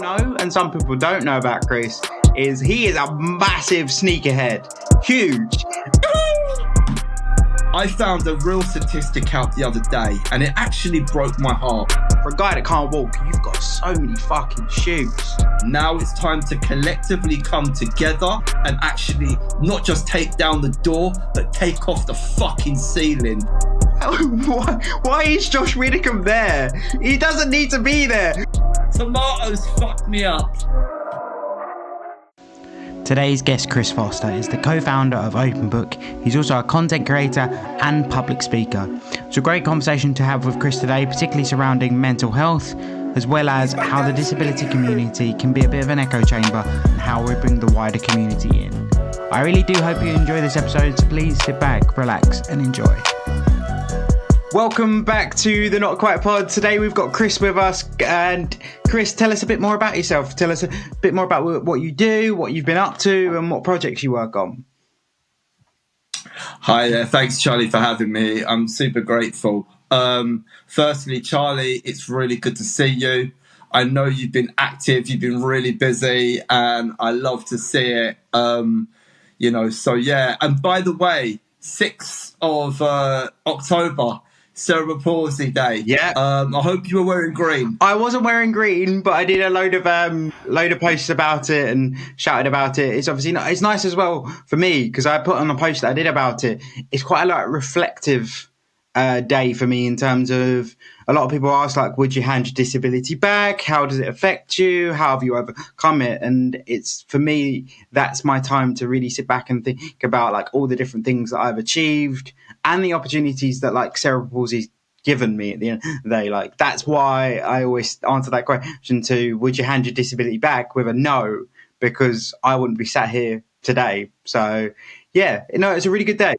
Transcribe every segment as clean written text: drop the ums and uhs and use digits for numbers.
know and some people don't know about Kris is he is a massive sneakerhead. Huge. I found a real statistic out the other day and it actually broke my heart. For a guy that can't walk, you've got so many fucking shoes. Now it's time to collectively come together and actually not just take down the door, but take off the fucking ceiling. Why is Josh Widdicombe there? He doesn't need to be there. Tomatoes fucked me up. Today's guest, Kris Foster, is the co-founder of OpenBook. He's also a content creator and public speaker. It's a great conversation to have with Kris today, particularly surrounding mental health, as well as how the disability community can be a bit of an echo chamber and how we bring the wider community in. I really do hope you enjoy this episode, so please sit back, relax and enjoy. Welcome back to the Not Quite Pod. Today we've got Kris with us. And Kris, tell us a bit more about yourself. Tell us a bit more about what you do, what you've been up to and what projects you work on. Hi there. Thanks, Charlie, for having me. I'm super grateful. Firstly, Charlie, it's really good to see you. I know you've been active, you've been really busy, and I love to see it. So yeah. And by the way, 6th of October, Cerebral Palsy Day. Yeah. I hope you were wearing green. I wasn't wearing green, but I did a load of posts about it and shouted about it. It's obviously it's nice as well for me because I put on a post that I did about it. It's quite a reflective day for me in terms of a lot of people ask would you hand your disability back? How does it affect you? How have you overcome it? And it's for me, that's my time to really sit back and think about all the different things that I've achieved and the opportunities that cerebral palsy's given me at the end of the day. That's why I always answer that question to would you hand your disability back with a no, because I wouldn't be sat here today. So yeah, it's a really good day.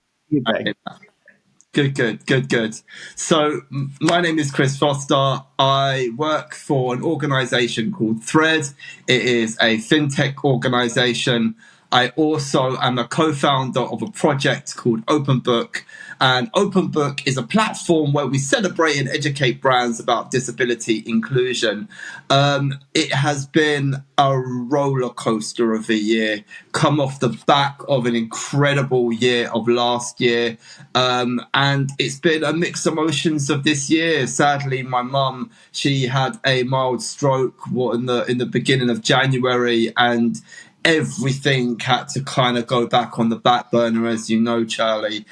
Good. So my name is Kris Foster. I work for an organisation called Thread. It is a FinTech organisation. I also am a co-founder of a project called OpenBook. And OpenBook is a platform where we celebrate and educate brands about disability inclusion. It has been a roller coaster of a year, come off the back of an incredible year of last year. And it's been a mixed emotions of this year. Sadly, my mum, she had a mild stroke in the beginning of January, and everything had to kind of go back on the back burner, as you know, Charlie.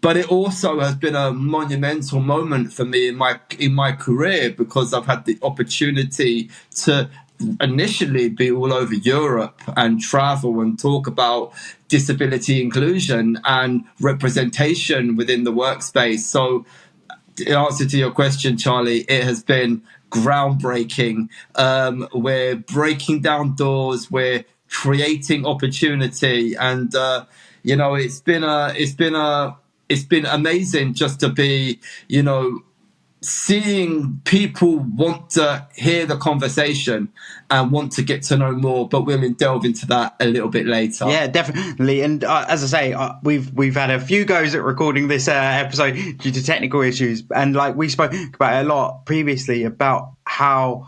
But it also has been a monumental moment for me in my career because I've had the opportunity to initially be all over Europe and travel and talk about disability inclusion and representation within the workspace. So in answer to your question, Charlie, it has been groundbreaking. We're breaking down doors, we're creating opportunity, and it's been amazing just to be, seeing people want to hear the conversation and want to get to know more, but we'll delve into that a little bit later. Yeah, definitely. And as I say, we've had a few goes at recording this episode due to technical issues, and we spoke about it a lot previously about how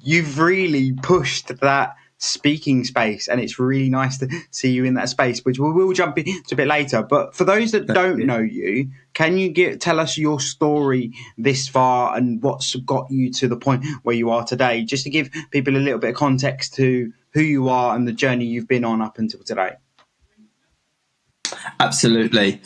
you've really pushed that speaking space, and it's really nice to see you in that space, which we will jump into a bit later. But for those that don't know you, can you tell us your story this far and what's got you to the point where you are today, just to give people a little bit of context to who you are and the journey you've been on up until today? Absolutely.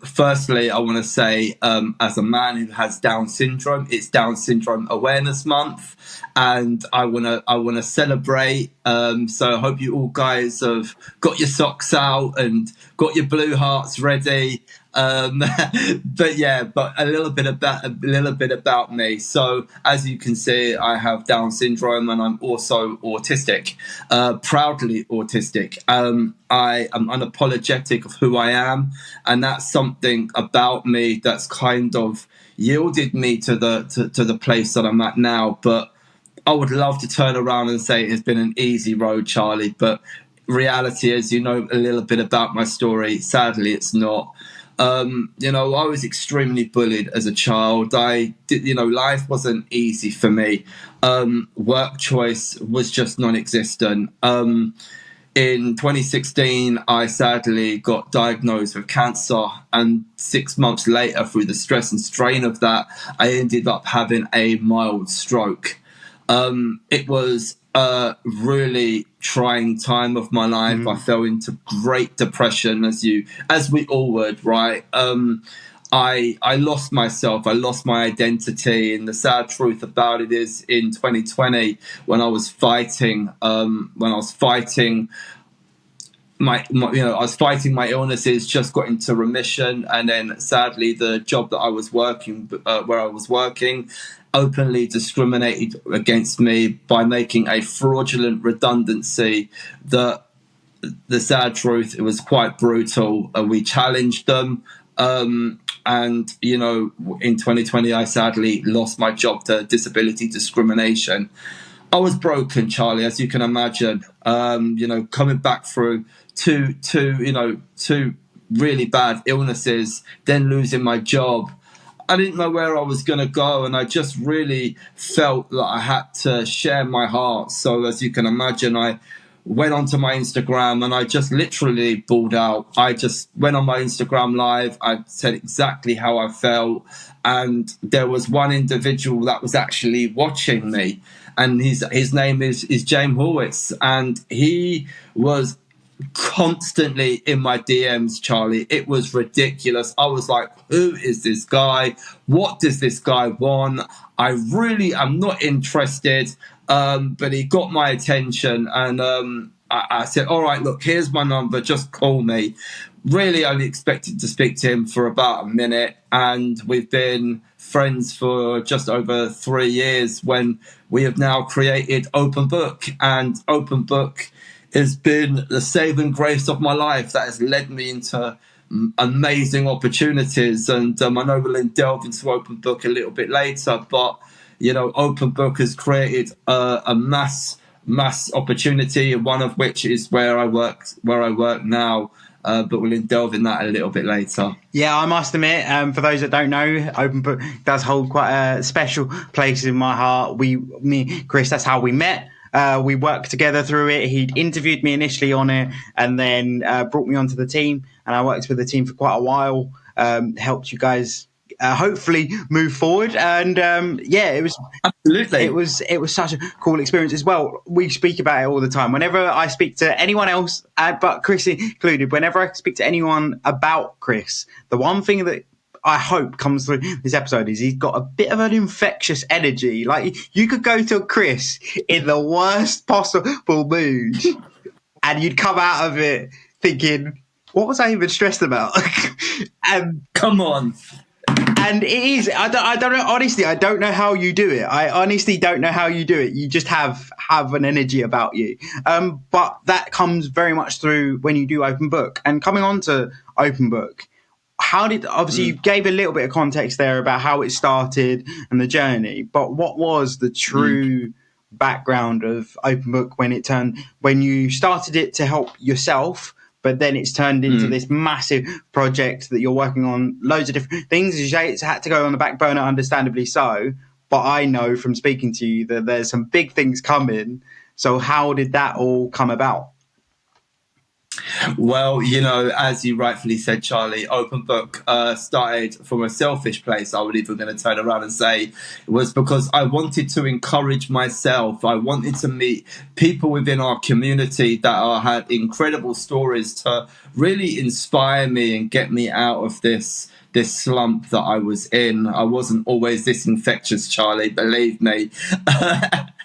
Firstly, I want to say, as a man who has Down syndrome, it's Down Syndrome Awareness Month, and I want to celebrate. So I hope you all guys have got your socks out and got your blue hearts ready. But a little bit about me. So as you can see, I have Down syndrome and I'm also autistic, proudly autistic. I am unapologetic of who I am, and that's something about me that's kind of yielded me to the place that I'm at now. But I would love to turn around and say it's been an easy road, Charlie, but reality is, a little bit about my story. Sadly, it's not. I was extremely bullied as a child. Life wasn't easy for me. Work choice was just non-existent. In 2016, I sadly got diagnosed with cancer, and 6 months later, through the stress and strain of that, I ended up having a mild stroke. It was a really trying time of my life. I fell into great depression, as we all would, right? I lost myself. I lost my identity, and the sad truth about it is, in 2020, when I was fighting I was fighting my illnesses, just got into remission, and then sadly, the job that I was working, openly discriminated against me by making a fraudulent redundancy. The sad truth, it was quite brutal. We challenged them. And, in 2020, I sadly lost my job to disability discrimination. I was broken, Charlie, as you can imagine. Coming back through two really bad illnesses, then losing my job. I didn't know where I was going to go, and I just really felt that I had to share my heart. So, as you can imagine, I went onto my Instagram and I just literally bawled out. I just went on my Instagram live. I said exactly how I felt, and there was one individual that was actually watching me, and his name is James Horwitz, and he was constantly in my DMs, Charlie. It was ridiculous. I was like, who is this guy? What does this guy want? I really am not interested. But he got my attention, and I said, all right, look, here's my number, just call me. Really only expected to speak to him for about a minute, and we've been friends for just over 3 years, when we have now created OpenBook. And OpenBook has been the saving grace of my life that has led me into amazing opportunities. And I know we'll delve into OpenBook a little bit later, but OpenBook has created a mass opportunity, one of which is where I work now. But we'll delve in that a little bit later. Yeah, I must admit, for those that don't know, OpenBook does hold quite a special place in my heart. Me, Kris, that's how we met. We worked together through it. He'd interviewed me initially on it, and then brought me onto the team. And I worked with the team for quite a while. Helped you guys hopefully move forward. And it was absolutely, it was such a cool experience as well. We speak about it all the time. Whenever I speak to anyone else, but Kris included, whenever I speak to anyone about Kris, the one thing that I hope comes through this episode is he's got a bit of an infectious energy. Like, you could go to Kris in the worst possible mood, and you'd come out of it thinking, what was I even stressed about? Come on. And it is, I don't know, honestly, I don't know how you do it. I honestly don't know how you do it. You just have an energy about you. But that comes very much through when you do OpenBook. And coming on to OpenBook, obviously you gave a little bit of context there about how it started and the journey, but what was the true background of OpenBook when you started it to help yourself, but then it's turned into this massive project that you're working on, loads of different things? As you say, it's had to go on the back burner, understandably so, but I know from speaking to you that there's some big things coming. So how did that all come about? Well, as you rightfully said, Charlie, OpenBook started from a selfish place. I would even going to turn around and say it was because I wanted to encourage myself. I wanted to meet people within our community that had incredible stories to really inspire me and get me out of this slump that I was in. I wasn't always this infectious, Charlie, believe me.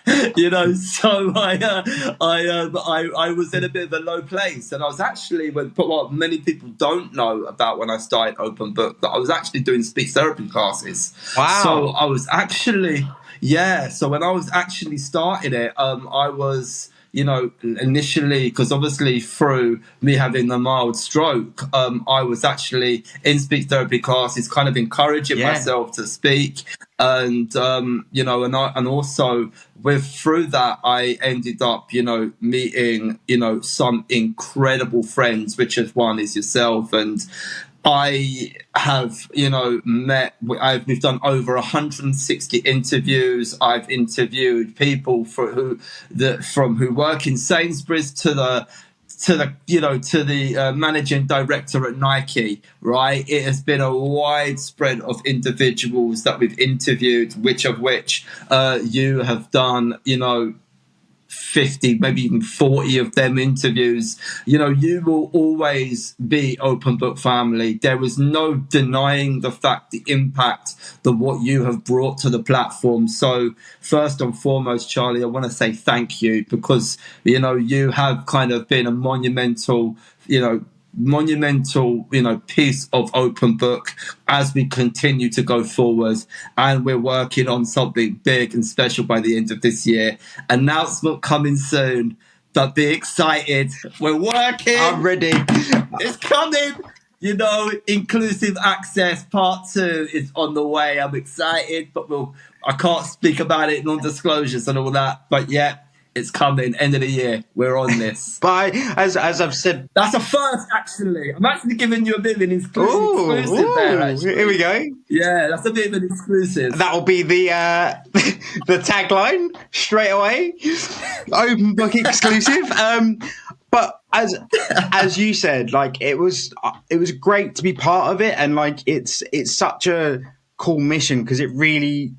So I was in a bit of a low place, and I was actually, what many people don't know about when I started OpenBook, that I was actually doing speech therapy classes. Wow. So I was actually, so when I was actually starting it, I was, initially, because obviously through me having the mild stroke, I was actually in speech therapy classes, kind of encouraging myself to speak. And, and also through that, I ended up, meeting, some incredible friends, which one is yourself. And I have, we've done over 160 interviews. I've interviewed people who work in Sainsbury's to the managing director at Nike, right? It has been a widespread of individuals that we've interviewed, which you have done, 50, maybe even 40 of them interviews. You will always be OpenBook family. There is no denying the fact, the impact that what you have brought to the platform. So first and foremost, Charlie, I want to say thank you, because, you have kind of been a monumental piece of OpenBook as we continue to go forward, and we're working on something big and special by the end of this year. Announcement coming soon, but be excited. We're working. I'm ready. It's coming. Inclusive access part 2 is on the way. I'm excited, but I can't speak about it, non-disclosures and all that. But yeah, it's coming. End of the year. We're on this. But as I've said, that's a first, actually. I'm actually giving you a bit of an exclusive there, actually. Here we go. Yeah, that's a bit of an exclusive. That'll be the the tagline straight away. OpenBook exclusive. But as you said, like, it was great to be part of it, and like it's such a cool mission, because it really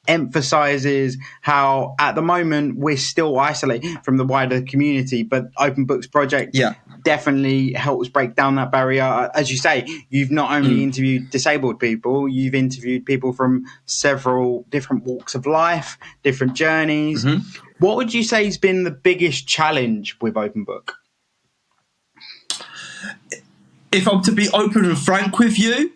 emphasizes how at the moment we're still isolated from the wider community, but OpenBook's project definitely helps break down that barrier. As you say, you've not only interviewed disabled people, you've interviewed people from several different walks of life, different journeys. What would you say has been the biggest challenge with OpenBook? If I'm to be open and frank with you,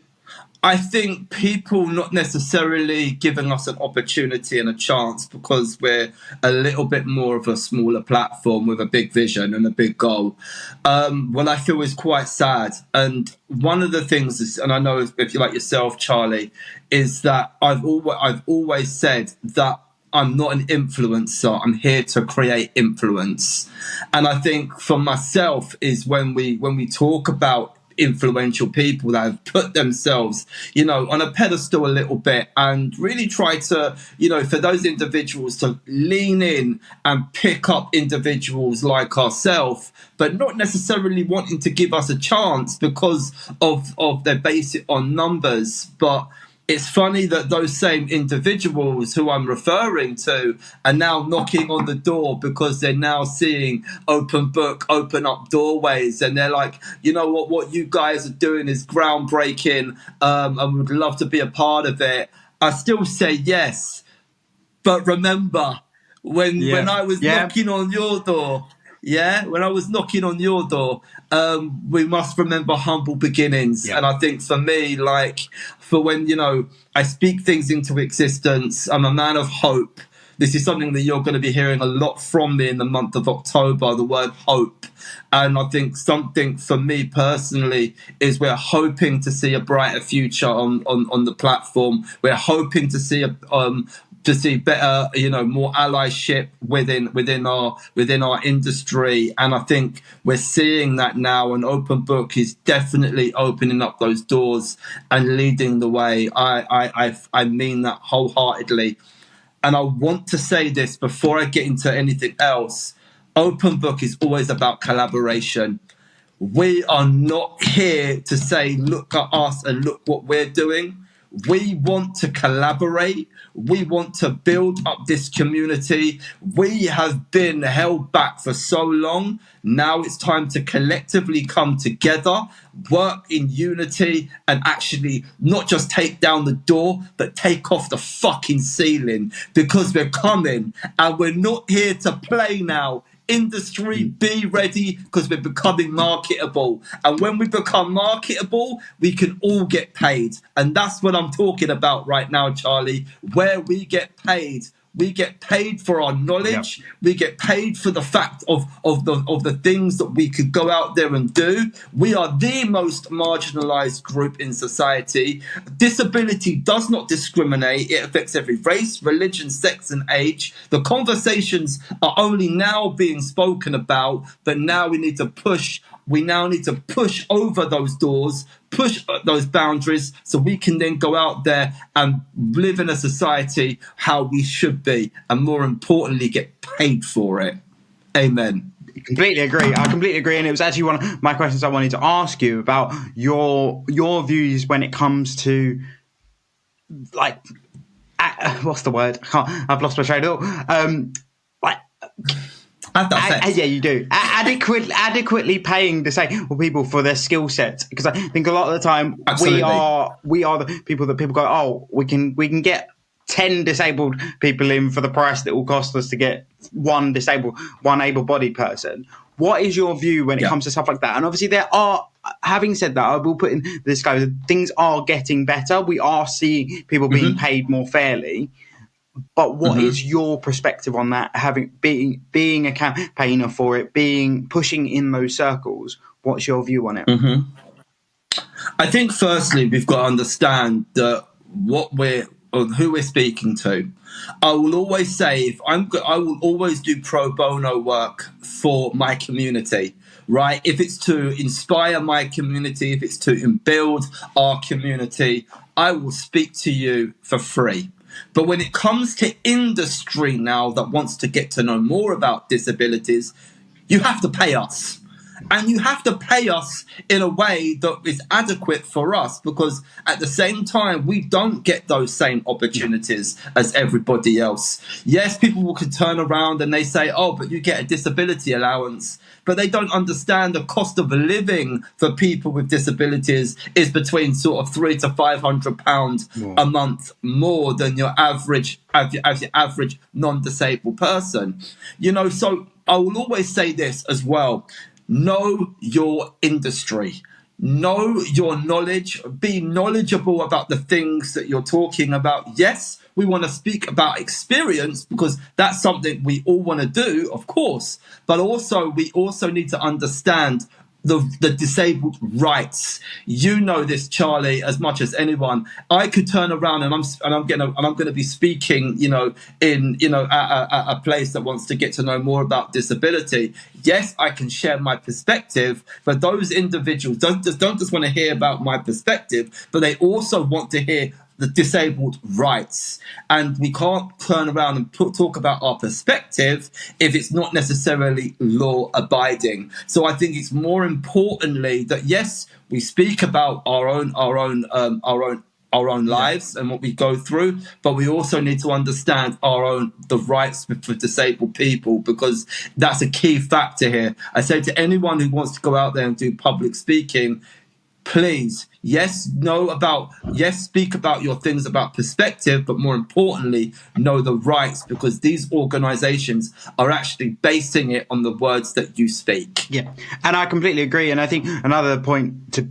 I think people not necessarily giving us an opportunity and a chance, because we're a little bit more of a smaller platform with a big vision and a big goal. What I feel is quite sad. And one of the things is, and I know if you're like yourself, Charlie, is that I've always said that I'm not an influencer. I'm here to create influence. And I think for myself is when we talk about influential people that have put themselves, on a pedestal a little bit, and really try to, for those individuals to lean in and pick up individuals like ourselves, but not necessarily wanting to give us a chance because of their basic on numbers. But it's funny that those same individuals who I'm referring to are now knocking on the door, because they're now seeing OpenBook open up doorways, and they're like, what you guys are doing is groundbreaking, and would love to be a part of it. I still say yes, but remember when I was knocking on your door. Yeah, when I was knocking on your door, we must remember humble beginnings. And I think for me, for when, I speak things into existence, I'm a man of hope. This is something that you're going to be hearing a lot from me in the month of October, the word hope. And I think something for me personally is we're hoping to see a brighter future on the platform. We're hoping to see better, more allyship within our industry, and I think we're seeing that now. And OpenBook is definitely opening up those doors and leading the way. I mean that wholeheartedly, and I want to say this before I get into anything else. OpenBook is always about collaboration. We are not here to say, look at us and look what we're doing. We want to collaborate. We want to build up this community. We have been held back for so long. Now it's time to collectively come together, work in unity, and actually not just take down the door, but take off the fucking ceiling, because we're coming and we're not here to play now. Industry, be ready, because we're becoming marketable. And when we become marketable, we can all get paid. And that's what I'm talking about right now, Charlie, where we get paid. We get paid for our knowledge. Yep. We get paid for the fact of the things that we could go out there and do. We are the most marginalized group in society. Disability does not discriminate. It affects every race, religion, sex, and age. The conversations are only now being spoken about, but now we need to push we now need to push over those doors, push those boundaries, so we can then go out there and live in a society how we should be, and more importantly, get paid for it. Amen. Completely agree. I completely agree, and it was actually one of my questions I wanted to ask you about your views when it comes to, like, what's the word? I've lost my train of thought. Like, yeah, you do. Adequately paying disabled people for their skill sets, because I think a lot of the time Absolutely. we are the people that people go, oh, we can get 10 disabled people in for the price that it will cost us to get one able-bodied person. What is your view when it comes to stuff like that? And obviously having said that, I will put in the disclosure, things are getting better. We are seeing people being paid more fairly. But what is your perspective on that? Being a campaigner for it, pushing in those circles, what's your view on it? I think firstly we've got to understand that who we're speaking to. I will always say I will always do pro bono work for my community, right? If it's to inspire my community, if it's to build our community, I will speak to you for free. But when it comes to industry now that wants to get to know more about disabilities, you have to pay us. And you have to pay us in a way that is adequate for us, because at the same time, we don't get those same opportunities as everybody else. Yes, people will turn around and they say, oh, but you get a disability allowance. But they don't understand the cost of living for people with disabilities is between sort of £300 to £500 a month more than your average non-disabled person. So I will always say this as well. Know your industry. Know your knowledge. Be knowledgeable about the things that you're talking about. Yes, we want to speak about experience because that's something we all want to do, of course. But we also need to understand the disabled rights. You know this, Charlie, as much as anyone. I could turn around and I'm going to be speaking, in a place that wants to get to know more about disability. Yes, I can share my perspective, but those individuals don't just want to hear about my perspective, but they also want to hear the disabled rights. And we can't turn around and talk about our perspective if it's not necessarily law abiding. So I think it's more importantly that, yes, we speak about our own lives and what we go through, but we also need to understand the rights for disabled people, because that's a key factor here. I say to anyone who wants to go out there and do public speaking, please, speak about your things about perspective, but more importantly, know the rights, because these organizations are actually basing it on the words that you speak. Yeah, and I completely agree. And I think another point to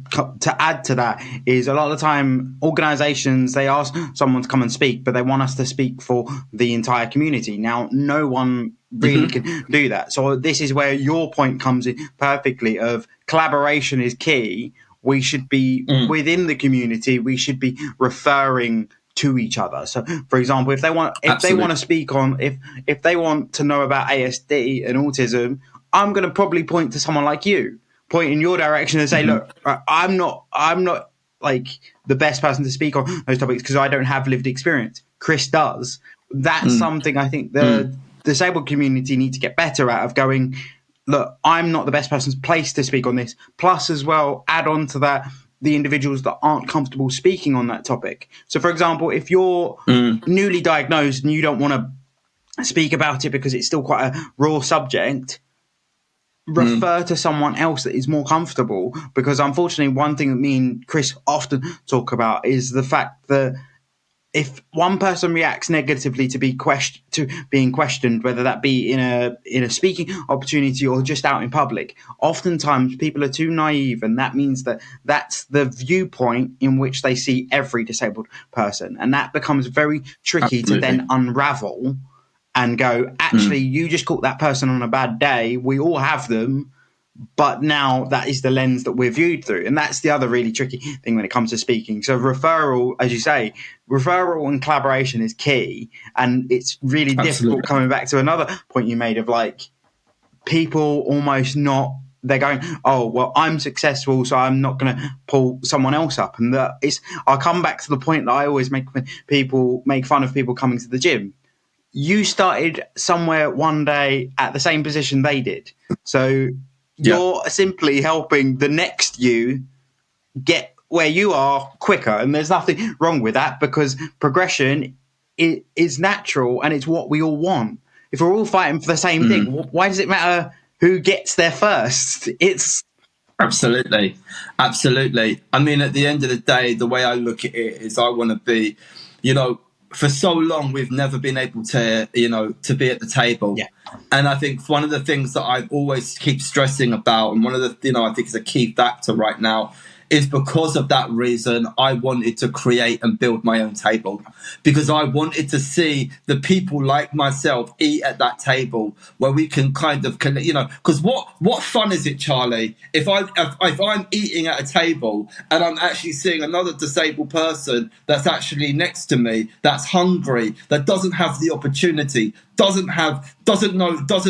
add to that is a lot of the time organizations, they ask someone to come and speak, but they want us to speak for the entire community. Now, no one really can do that. So this is where your point comes in perfectly, of collaboration is key. We should be within the community. We should be referring to each other. So, for example, if they want to speak on, if they want to know about ASD and autism, I'm going to probably point to someone like you, point in your direction and say, look, I'm not like the best person to speak on those topics because I don't have lived experience. Kris does. That's something I think the disabled community need to get better at, of going, look, I'm not the best person's place to speak on this. Plus, as well, add on to that the individuals that aren't comfortable speaking on that topic. So, for example, if you're newly diagnosed and you don't want to speak about it because it's still quite a raw subject, refer to someone else that is more comfortable. Because unfortunately, one thing that me and Kris often talk about is the fact that if one person reacts negatively to being questioned, whether that be in a speaking opportunity or just out in public, oftentimes people are too naive, and that means that that's the viewpoint in which they see every disabled person, and that becomes very tricky to then unravel and go, actually, you just caught that person on a bad day. We all have them. But now that is the lens that we're viewed through. And that's the other really tricky thing when it comes to speaking. So referral, as you say, referral and collaboration is key. And it's really difficult, coming back to another point you made, of like people almost not they're going, oh, well, I'm successful, so I'm not going to pull someone else up. And I'll come back to the point that I always make when people make fun of people coming to the gym. You started somewhere one day at the same position they did. So you're simply helping the next you get where you are quicker. And there's nothing wrong with that, because progression is natural and it's what we all want. If we're all fighting for the same thing, why does it matter who gets there first? It's Absolutely. I mean, at the end of the day, the way I look at it is I want to be, for so long we've never been able to, to be at the table. Yeah. And I think one of the things that I always keep stressing about, and one of the, I think is a key factor right now, is because of that reason, I wanted to create and build my own table, because I wanted to see the people like myself eat at that table where we can kind of, because what fun is it, Charlie, if I'm eating at a table and I'm actually seeing another disabled person that's actually next to me, that's hungry, that doesn't have the opportunity, doesn't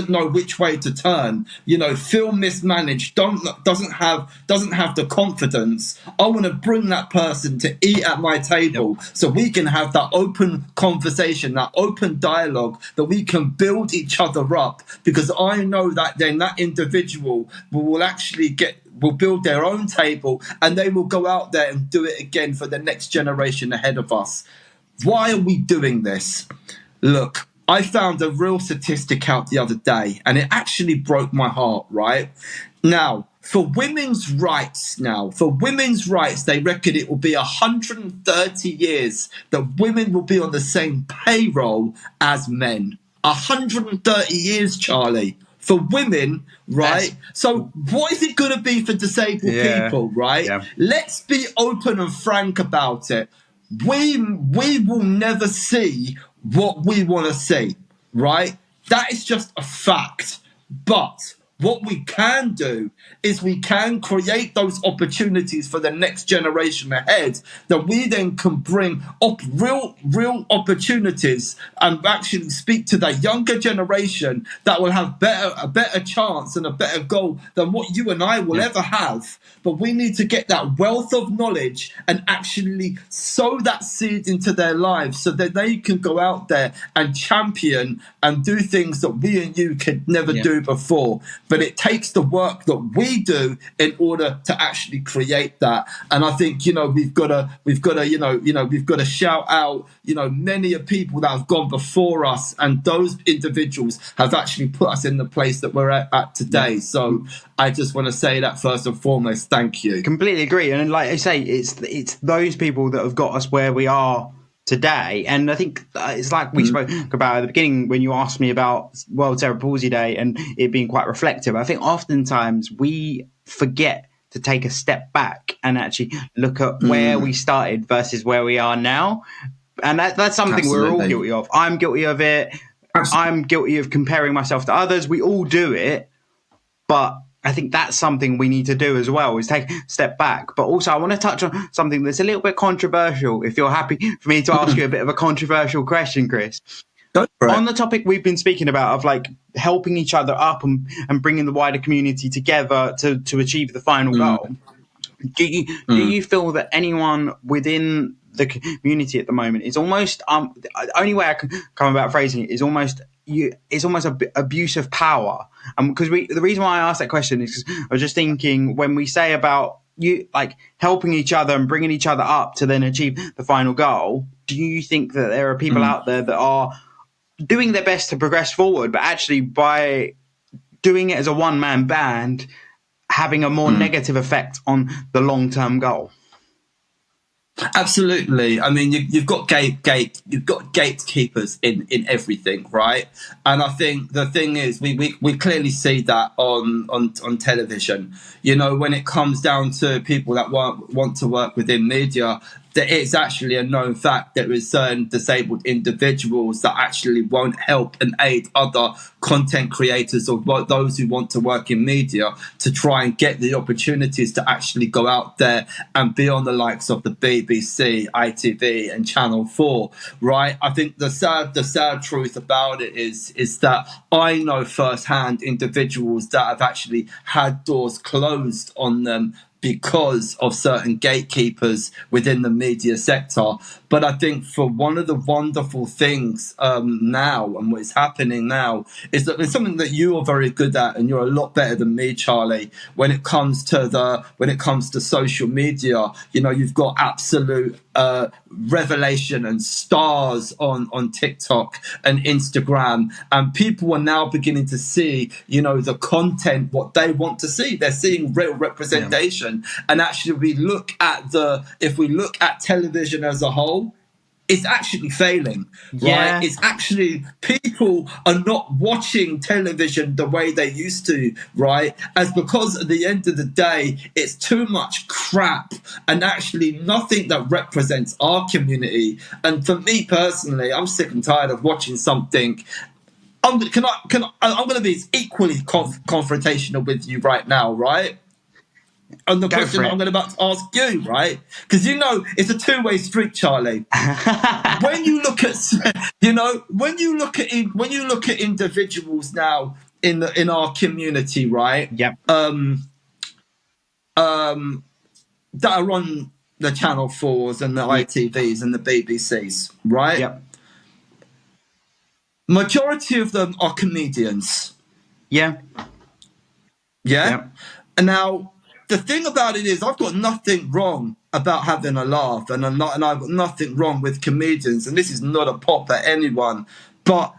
know which way to turn, feel mismanaged, doesn't have the confidence. I want to bring that person to eat at my table, so we can have that open conversation, that open dialogue, that we can build each other up, because I know that then that individual will build their own table, and they will go out there and do it again for the next generation ahead of us. Why are we doing this? Look, I found a real statistic out the other day, and it actually broke my heart, right? Now, for women's rights, they reckon it will be 130 years that women will be on the same payroll as men. 130 years, Charlie, for women, right? So what is it going to be for disabled people, right? Yeah. Let's be open and frank about it. We will never see what we want to see, right? That is just a fact. But what we can do is we can create those opportunities for the next generation ahead, that we then can bring up real opportunities and actually speak to that younger generation that will have a better chance and a better goal than what you and I will ever have. But we need to get that wealth of knowledge and actually sow that seed into their lives, so that they can go out there and champion and do things that we and you could never do before. But it takes the work that we do in order to actually create that. And I think, we've got to shout out, many of people that have gone before us, and those individuals have actually put us in the place that we're at today. So I just want to say that first and foremost, thank you. Completely agree. And like I say, it's those people that have got us where we are today. And I think it's like we spoke about at the beginning when you asked me about World Cerebral Palsy Day and it being quite reflective. I think oftentimes we forget to take a step back and actually look at where we started versus where we are now. And that's something we're all guilty of. I'm guilty of it. I'm guilty of comparing myself to others. We all do it. But I think that's something we need to do as well, is take a step back. But also I want to touch on something that's a little bit controversial, if you're happy for me to ask you a bit of a controversial question, Kris. On the topic we've been speaking about of like helping each other up and bringing the wider community together to achieve the final goal, do you feel that anyone within the community at the moment is almost the only way I can come about phrasing it is almost abuse of power? Because the reason why I asked that question is because I was just thinking, when we say about you like helping each other and bringing each other up to then achieve the final goal, do you think that there are people out there that are doing their best to progress forward, but actually by doing it as a one-man band, having a more negative effect on the long-term goal? Absolutely. I mean, you've got gatekeepers in everything, right? And I think the thing is, we clearly see that on television. When it comes down to people that want to work within media, that it's actually a known fact that there's certain disabled individuals that actually won't help and aid other content creators or those who want to work in media to try and get the opportunities to actually go out there and be on the likes of the BBC, ITV and Channel 4, right? I think the sad truth about it is that I know firsthand individuals that have actually had doors closed on them because of certain gatekeepers within the media sector. But I think for one of the wonderful things now and what is happening now is that there's something that you are very good at, and you're a lot better than me, Charlie, when it comes to social media. You know, you've got absolute revelation and stars on TikTok and Instagram, and people are now beginning to see, you know, the content, what they want to see. They're seeing real representation. And actually, if we look at television as a whole, it's actually failing, right? It's actually, people are not watching television the way they used to, right? As because at the end of the day, it's too much crap and actually nothing that represents our community. And for me personally, I'm sick and tired of watching something. I'm going to be equally confrontational with you right now, right? And the question I'm about to ask you, right? Because you know it's a two-way street, Charlie. When you look at, when you look at individuals now in our community, right? Yep. That are on the Channel 4s and the ITVs and the BBCs, right? Yep. Majority of them are comedians. Yeah. Yeah. Yep. And now, the thing about it is, I've got nothing wrong about having a laugh, and I've got nothing wrong with comedians, and this is not a pop at anyone. But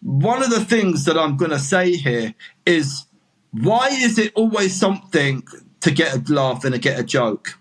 one of the things that I'm going to say here is, why is it always something to get a laugh and to get a joke?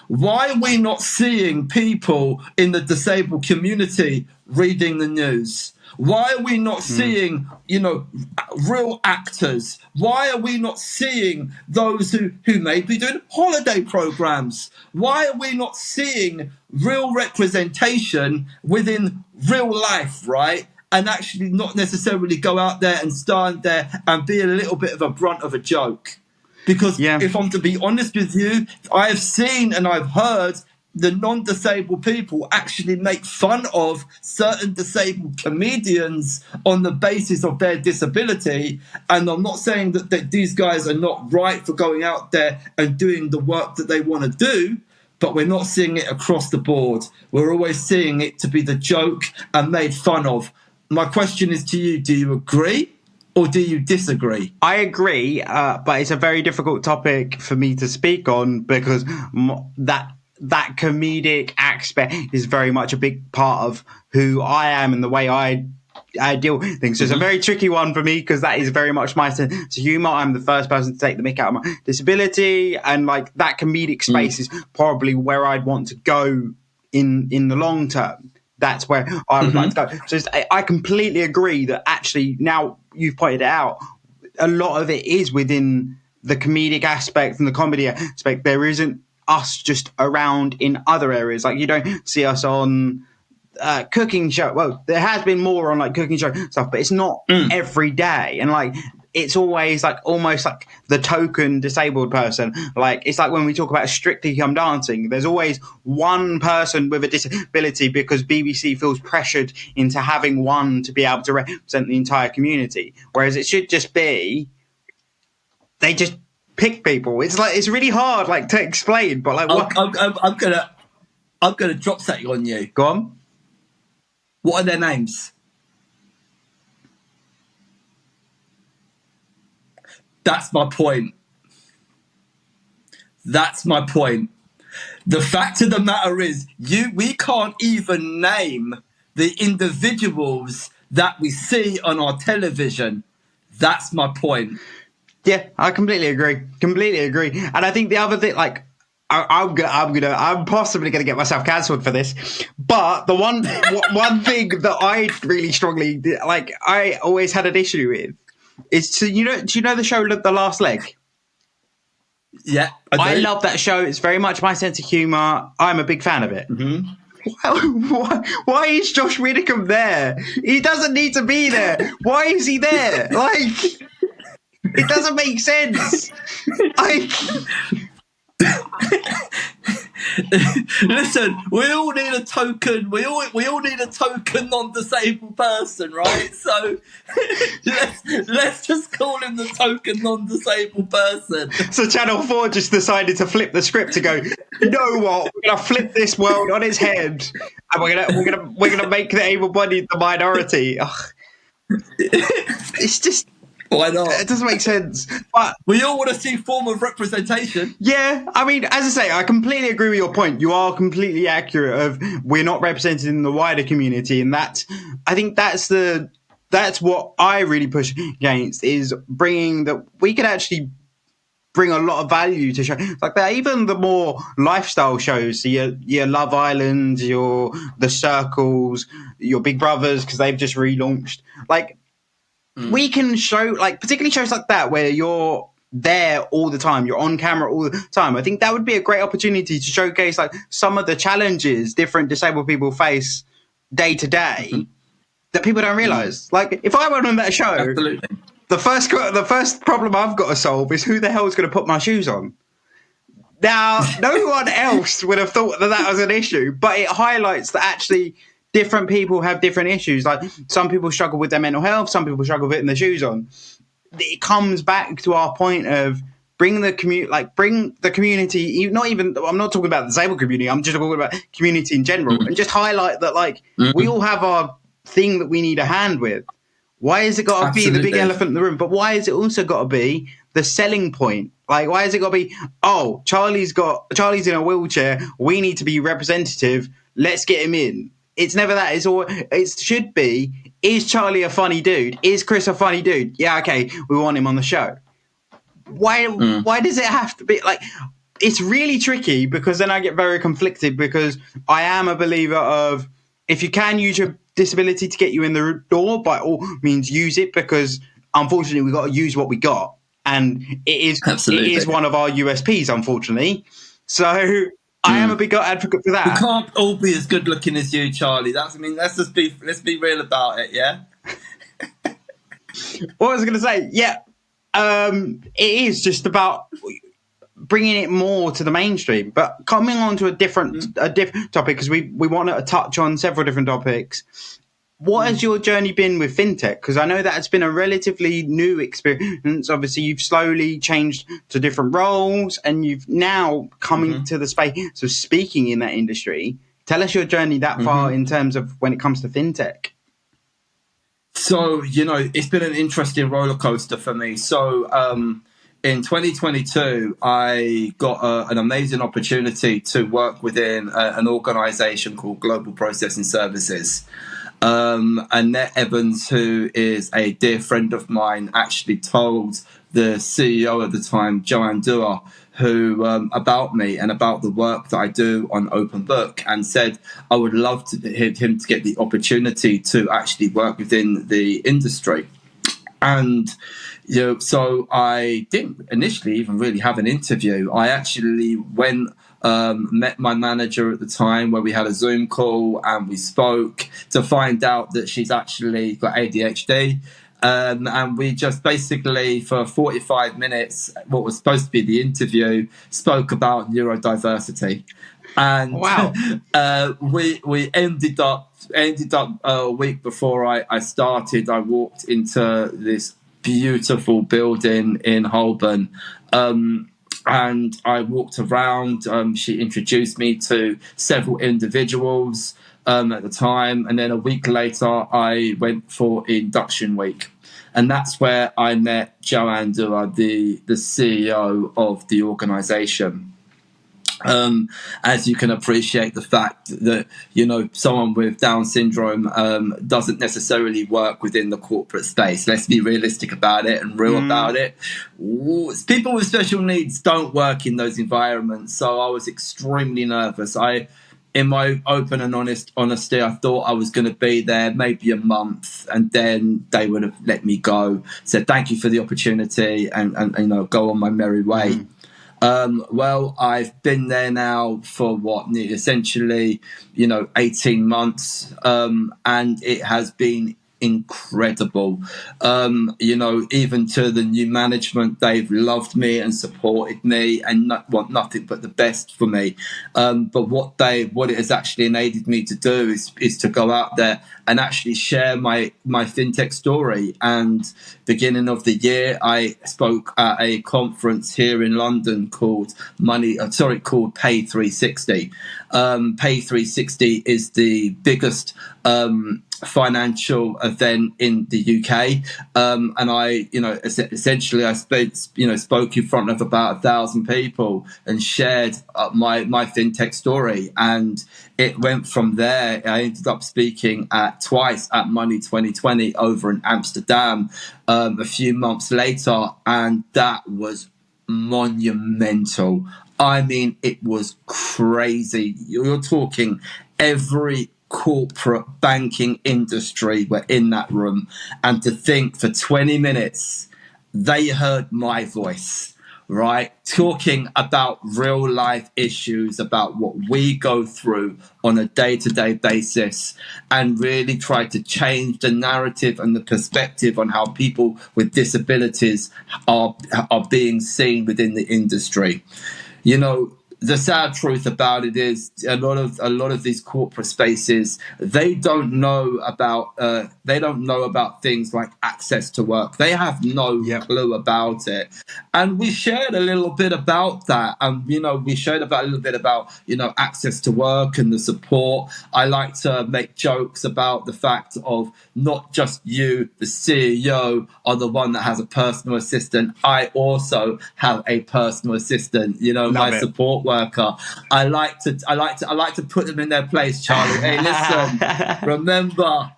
Why are we not seeing people in the disabled community reading the news? Why are we not seeing, real actors? Why are we not seeing those who may be doing holiday programs? Why are we not seeing real representation within real life, right? And actually not necessarily go out there and stand there and be a little bit of a brunt of a joke. Because if I'm to be honest with you, I have seen and I've heard the non-disabled people actually make fun of certain disabled comedians on the basis of their disability. And I'm not saying that these guys are not right for going out there and doing the work that they want to do, but we're not seeing it across the board. We're always seeing it to be the joke and made fun of. My question is to you, do you agree? Or do you disagree? I agree, but it's a very difficult topic for me to speak on because that comedic aspect is very much a big part of who I am and the way I deal with things. So it's a very tricky one for me because that is very much my sense of humour. I'm the first person to take the mick out of my disability, and like that comedic space is probably where I'd want to go in the long term. That's where I would like to go. So I completely agree that actually, now you've pointed it out, a lot of it is within the comedic aspect and the comedy aspect. There isn't us just around in other areas. Like you don't see us on cooking show. Well, there has been more on like cooking show stuff, but it's not every day. And like, it's always like almost like the token disabled person. Like it's like when we talk about Strictly Come Dancing, there's always one person with a disability because BBC feels pressured into having one to be able to represent the entire community. Whereas it should just be, they just pick people. It's like, it's really hard like to explain, but like what? I'm gonna drop something on you. Go on. What are their names? That's my point. That's my point. The fact of the matter is, we can't even name the individuals that we see on our television. That's my point. Yeah, I completely agree. And I think the other thing, like, I'm possibly gonna get myself cancelled for this, but the one thing that I really strongly like, I always had an issue with, is do you know the show The Last Leg? Yeah, I do. love that show. It's very much my sense of humour. I'm a big fan of it. Mm-hmm. Why is Josh Widdicombe there? He doesn't need to be there. Why is he there? Like, it doesn't make sense. Like, Listen, we all need a token. We all need a token non-disabled person, right? So let's just call him the token non-disabled person. so Channel 4 just decided to flip the script to go, you know what? We're gonna flip this world on its head, and we're gonna make the able-bodied the minority. Ugh. It's just, Why not? it doesn't make sense. But we all want to see form of representation. yeah, I mean, as I say, I completely agree with your point. You are completely accurate of we're not represented in the wider community, and I think that's what I really push against, is bringing that we could actually bring a lot of value to show like that. Even the more lifestyle shows, so your Love Island, your The Circles, your Big Brothers, because they've just relaunched. Like, we can show, like, particularly shows like that where you're there all the time, you're on camera all the time. I think that would be a great opportunity to showcase like some of the challenges different disabled people face day to day that people don't realize. Like, if I went on that show, Absolutely. the first problem I've got to solve is who the hell is going to put my shoes on. Now, no one else would have thought that was an issue, but it highlights that actually different people have different issues. Like, some people struggle with their mental health, some people struggle with putting their shoes on. It comes back to our point of bring the community. Not even, I'm not talking about the disabled community. I'm just talking about community in general, and just highlight that like we all have our thing that we need a hand with. Why has it got to be the big elephant in the room? But why has it also got to be the selling point? Like, why has it got to be, oh, Charlie's in a wheelchair, we need to be representative, let's get him in. It's never that. It should be, is Charlie a funny dude? Is Kris a funny dude? Yeah, okay, we want him on the show. Why does it have to be like, it's really tricky, because then I get very conflicted, because I am a believer of, if you can use your disability to get you in the door, by all means use it, because unfortunately we've got to use what we got, and it is one of our USPs, unfortunately. So I am a big advocate for that. We can't all be as good looking as you, Charlie. Let's be real about it, yeah? What was I going to say? Yeah, it is just about bringing it more to the mainstream. But coming on to a different topic, because we want to touch on several different topics. What has your journey been with FinTech? Because I know that it's been a relatively new experience. Obviously, you've slowly changed to different roles, and you've now coming to the space of speaking in that industry. Tell us your journey that far in terms of when it comes to FinTech. So, it's been an interesting roller coaster for me. So, in 2022, I got an amazing opportunity to work within an organisation called Global Processing Services. Annette Evans, who is a dear friend of mine, actually told the CEO at the time, Joanne Dua, who about me and about the work that I do on OpenBook, and said I would love him to get the opportunity to actually work within the industry. And so I didn't initially even really have an interview. I actually went, met my manager at the time, where we had a Zoom call and we spoke, to find out that she's actually got ADHD. And we just basically, for 45 minutes, what was supposed to be the interview, spoke about neurodiversity. And wow. we ended up a week before I started. I walked into this beautiful building in Holborn, and I walked around. She introduced me to several individuals at the time, and then a week later I went for induction week, and that's where I met Joanne Dua, the CEO of the organisation. As you can appreciate, the fact that someone with Down syndrome doesn't necessarily work within the corporate space. Let's be realistic about it and real about it. People with special needs don't work in those environments, so I was extremely nervous. In my open and honesty, I thought I was going to be there maybe a month, and then they would have let me go, said thank you for the opportunity, and go on my merry way. Well, I've been there now for essentially, 18 months, and it has been incredible. Even to the new management, they've loved me and supported me and want nothing but the best for me. But what it has actually enabled me to do is to go out there and actually share my fintech story. And beginning of the year, I spoke at a conference here in London called Pay 360. Pay 360 is the biggest financial event in the UK, and I, essentially, I spoke in front of about 1,000 people and shared my fintech story, and it went from there. I ended up speaking twice at Money 2020 over in Amsterdam a few months later, and that was monumental. I mean, it was crazy. You're talking every corporate banking industry were in that room, and to think for 20 minutes they heard my voice, right, talking about real life issues, about what we go through on a day-to-day basis, and really try to change the narrative and the perspective on how people with disabilities are being seen within the industry. The sad truth about it is a lot of these corporate spaces, they don't know about things like access to work. They have no clue about it. And we shared a little bit about that. And we shared a little bit about access to work and the support. I like to make jokes about the fact of not just you, the CEO, are the one that has a personal assistant. I also have a personal assistant. My support worker. I like to put them in their place, Charlie. Hey, listen, remember.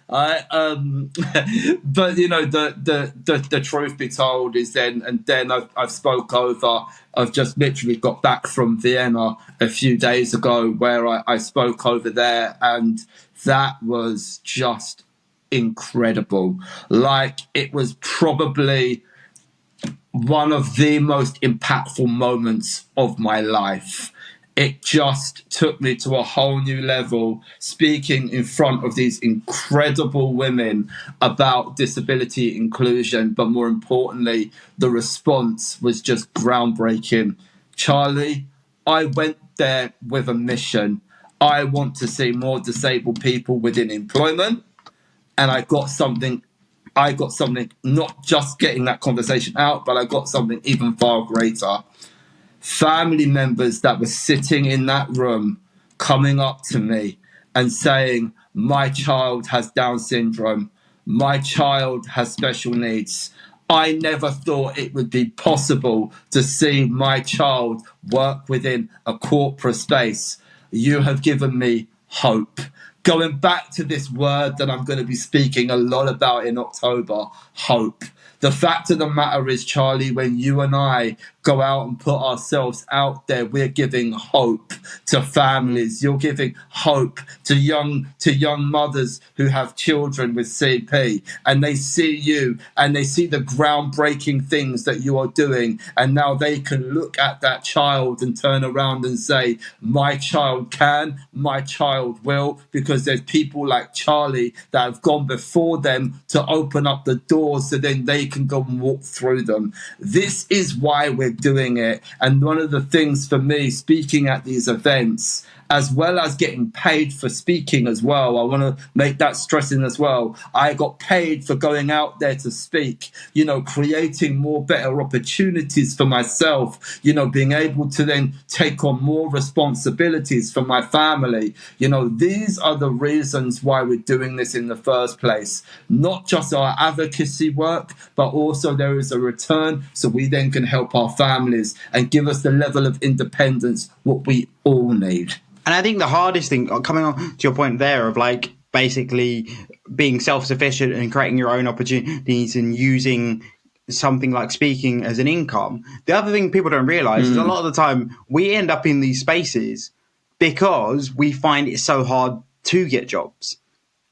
But the truth be told is then I've spoke over. I've just literally got back from Vienna a few days ago, where I spoke over there, and that was just incredible. Like, it was probably one of the most impactful moments of my life. It just took me to a whole new level, speaking in front of these incredible women about disability inclusion. But more importantly, the response was just groundbreaking. Charlie, I went there with a mission. I want to see more disabled people within employment. And I got something, not just getting that conversation out, but I got something even far greater. Family members that were sitting in that room coming up to me and saying, my child has Down syndrome, my child has special needs. I never thought it would be possible to see my child work within a corporate space. You have given me hope. Going back to this word that I'm going to be speaking a lot about in October, hope. The fact of the matter is, Charlie, when you and I go out and put ourselves out there, we're giving hope to families. You're giving hope to young mothers who have children with CP, and they see you and they see the groundbreaking things that you are doing, and now they can look at that child and turn around and say, my child can, my child will, because there's people like Charlie that have gone before them to open up the doors so then they can go and walk through them. This is why we're doing it. And one of the things for me, speaking at these events, as well as getting paid for speaking as well, I want to make that stressing as well. I got paid for going out there to speak, creating more better opportunities for myself, being able to then take on more responsibilities for my family. These are the reasons why we're doing this in the first place. Not just our advocacy work, but also there is a return so we then can help our families and give us the level of independence what we all need. And I think the hardest thing, coming on to your point there, of like basically being self-sufficient and creating your own opportunities and using something like speaking as an income. The other thing people don't realize is a lot of the time we end up in these spaces because we find it so hard to get jobs.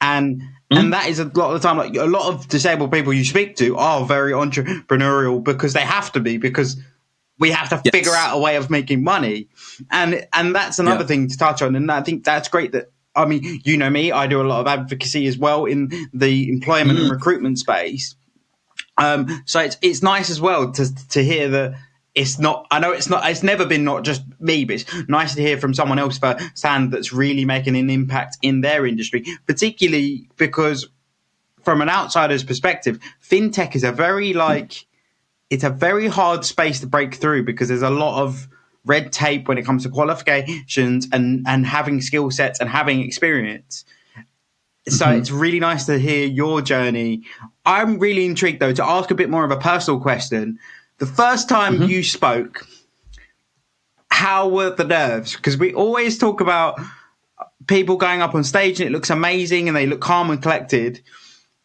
And that is a lot of the time, like a lot of disabled people you speak to are very entrepreneurial because they have to be, because we have to figure Yes. out a way of making money. And that's another thing to touch on. And I think that's great that, I mean, you know me, I do a lot of advocacy as well in the employment and recruitment space. So it's nice as well to hear that it's not, I know it's never been not just me, but it's nice to hear from someone else firsthand that's really making an impact in their industry, particularly because from an outsider's perspective, fintech is it's a very hard space to break through because there's a lot of red tape when it comes to qualifications and having skill sets and having experience. So it's really nice to hear your journey. I'm really intrigued, though, to ask a bit more of a personal question. The first time you spoke, how were the nerves? Because we always talk about people going up on stage and it looks amazing and they look calm and collected.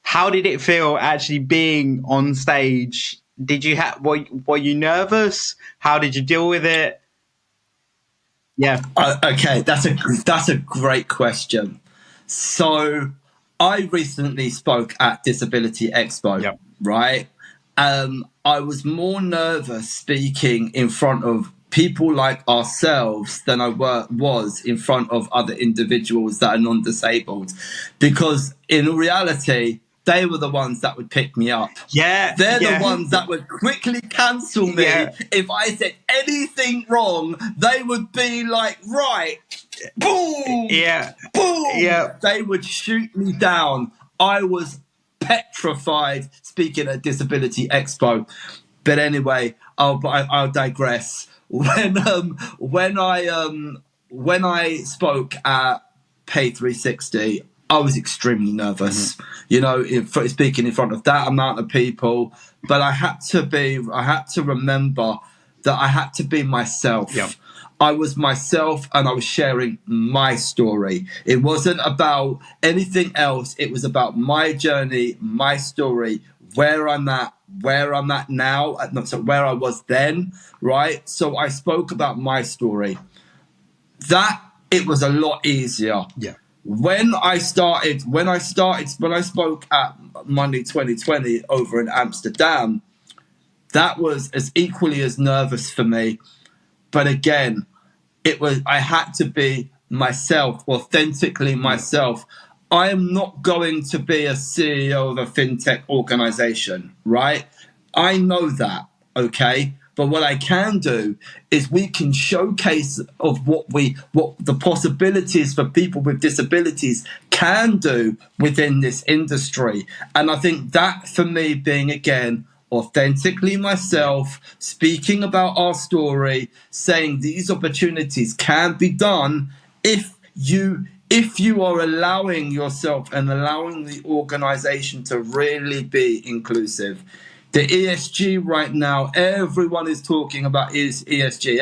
How did it feel actually being on stage? Did you were you nervous? How did you deal with it? Yeah. Okay, that's a great question. So I recently spoke at Disability Expo, Yep. right? I was more nervous speaking in front of people like ourselves than I was in front of other individuals that are non-disabled, because in reality, they were the ones that would pick me up. Yeah. They're the ones that would quickly cancel me. Yeah. If I said anything wrong, they would be like, right, boom, Yeah. boom. Yeah. They would shoot me down. I was petrified speaking at Disability Expo. But anyway, I'll digress. When I spoke at Pay 360, I was extremely nervous, speaking in front of that amount of people. But I had to remember that I had to be myself. Yep. I was myself and I was sharing my story. It wasn't about anything else. It was about my journey, my story, where I'm at now, so where I was then, right? So I spoke about my story. That it was a lot easier. Yeah. When I spoke at Monday 2020 over in Amsterdam, that was as equally as nervous for me. But again, I had to be myself, authentically myself. I am not going to be a CEO of a fintech organization, right? I know that, okay? But what I can do is we can showcase of what the possibilities for people with disabilities can do within this industry. And I think that for me being, again, authentically myself, speaking about our story, saying these opportunities can be done if you are allowing yourself and allowing the organization to really be inclusive. The ESG right now, everyone is talking about ESG.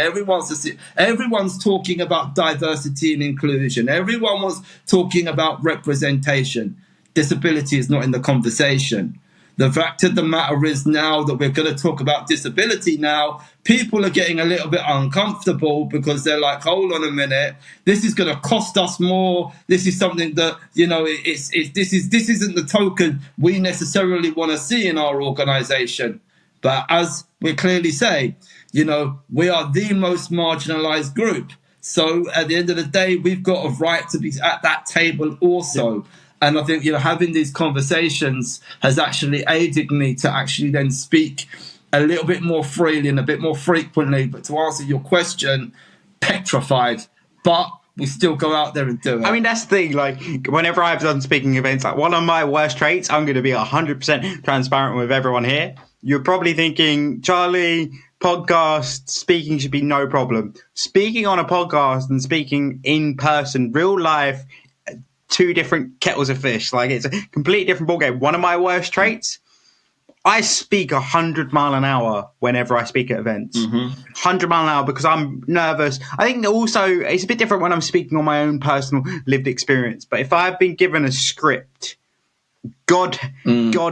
Everyone's talking about diversity and inclusion. Everyone was talking about representation. Disability is not in the conversation. The fact of the matter is now that we're going to talk about disability now, people are getting a little bit uncomfortable because they're like, hold on a minute, this is going to cost us more. This is something that, this isn't the token we necessarily want to see in our organization. But as we clearly say, we are the most marginalized group. So at the end of the day, we've got a right to be at that table also. Yeah. And I think, having these conversations has actually aided me to actually then speak a little bit more freely and a bit more frequently. But to answer your question, petrified, but we still go out there and do it. I mean, that's the thing. Like, whenever I've done speaking events, like one of my worst traits, I'm going to be 100% transparent with everyone here. You're probably thinking, Charlie, podcast speaking should be no problem. Speaking on a podcast and speaking in person, real life, two different kettles of fish. Like, it's a completely different ballgame. One of my worst traits, I speak 100 mile an hour whenever I speak at events. 100 mile an hour because I'm nervous. I think also it's a bit different when I'm speaking on my own personal lived experience. But if I've been given a script, God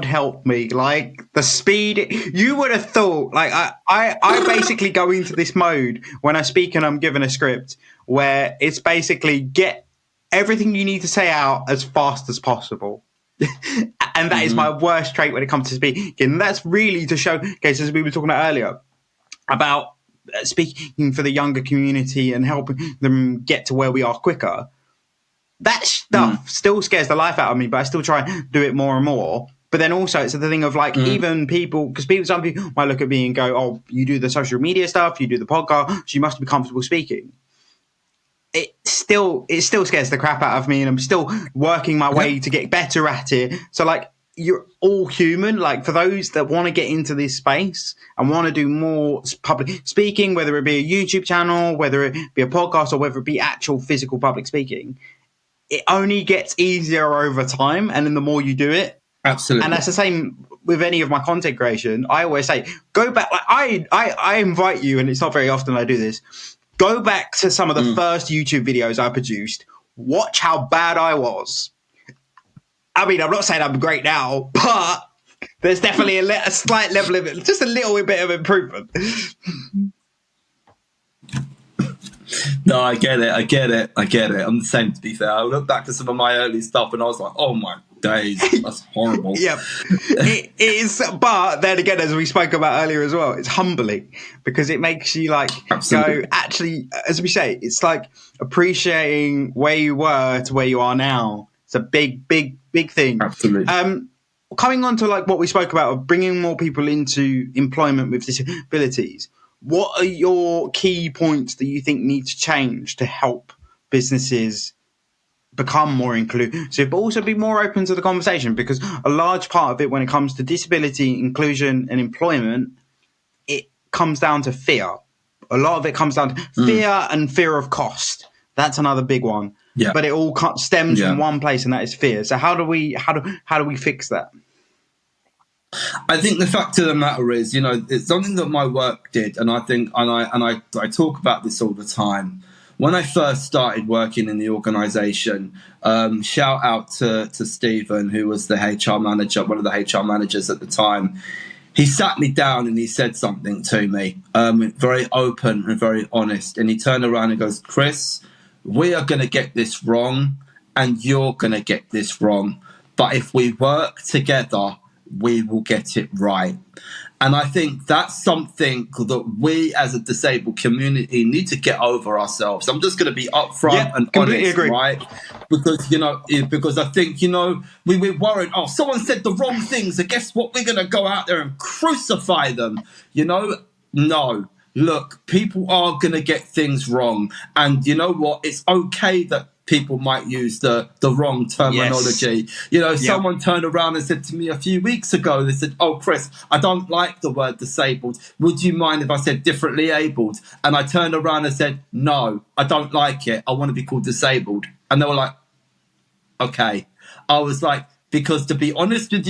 help me. Like, the speed, you would have thought, like, I basically go into this mode when I speak and I'm given a script where it's basically get everything you need to say out as fast as possible. And that is my worst trait when it comes to speaking. And that's really to show, okay, so as we were talking about earlier, about speaking for the younger community and helping them get to where we are quicker. That stuff still scares the life out of me, but I still try and do it more and more. But then also it's the thing of like even people, because some people might look at me and go, oh, you do the social media stuff, you do the podcast, so you must be comfortable speaking. It still scares the crap out of me, and I'm still working my way to get better at it. So like, you're all human. Like, for those that want to get into this space and want to do more public speaking, whether it be a YouTube channel, whether it be a podcast, or whether it be actual physical public speaking, it only gets easier over time. And then the more you do it, absolutely. And that's the same with any of my content creation. I always say, go back. Like, I invite you, and it's not very often I do this. Go back to some of the first YouTube videos I produced. Watch how bad I was. I mean, I'm not saying I'm great now, but there's definitely a slight level of it, just a little bit of improvement. No, I get it. I'm the same, to be fair. I look back at some of my early stuff and I was like, oh my days, that's horrible. Yeah, it is. But then again, as we spoke about earlier as well, it's humbling because it makes you like go, actually, as we say, it's like appreciating where you were to where you are now. It's a big thing. Absolutely. Coming on to like what we spoke about of bringing more people into employment with disabilities, what are your key points that you think need to change to help businesses become more inclusive, but also be more open to the conversation? Because a large part of it, when it comes to disability, inclusion, and employment, it comes down to fear. A lot of it comes down to fear and fear of cost. That's another big one. Yeah. But it all stems from one place, and that is fear. So how do we fix that? I think the fact of the matter is, it's something that my work did, and I think, and I talk about this all the time. When I first started working in the organisation, shout out to Stephen, who was the HR manager, one of the HR managers at the time. He sat me down and he said something to me, very open and very honest. And he turned around and goes, Kris, we are going to get this wrong and you're going to get this wrong. But if we work together, we will get it right. And I think that's something that we as a disabled community need to get over ourselves. I'm just going to be upfront and honest, right? Because I think, we're worried, someone said the wrong things, so guess what? We're going to go out there and crucify them. No. Look, people are going to get things wrong. And you know what? It's okay that people might use the wrong terminology. Yes. Someone turned around and said to me a few weeks ago, they said, oh, Kris, I don't like the word disabled. Would you mind if I said differently abled? And I turned around and said, no, I don't like it. I want to be called disabled. And they were like, okay. I was like, because to be honest with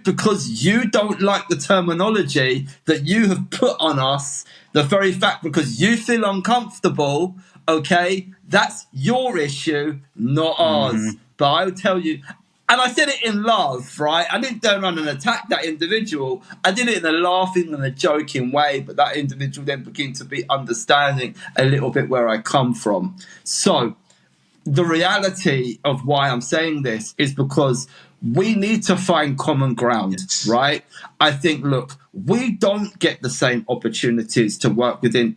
because you don't like the terminology that you have put on us, the very fact because you feel uncomfortable, okay, that's your issue, not ours. But I'll tell you, and I said it in love, right? I didn't turn around and attack that individual. I did it in a laughing and a joking way, but that individual then began to be understanding a little bit where I come from. So the reality of why I'm saying this is because we need to find common ground, right? I think, look, we don't get the same opportunities to work within,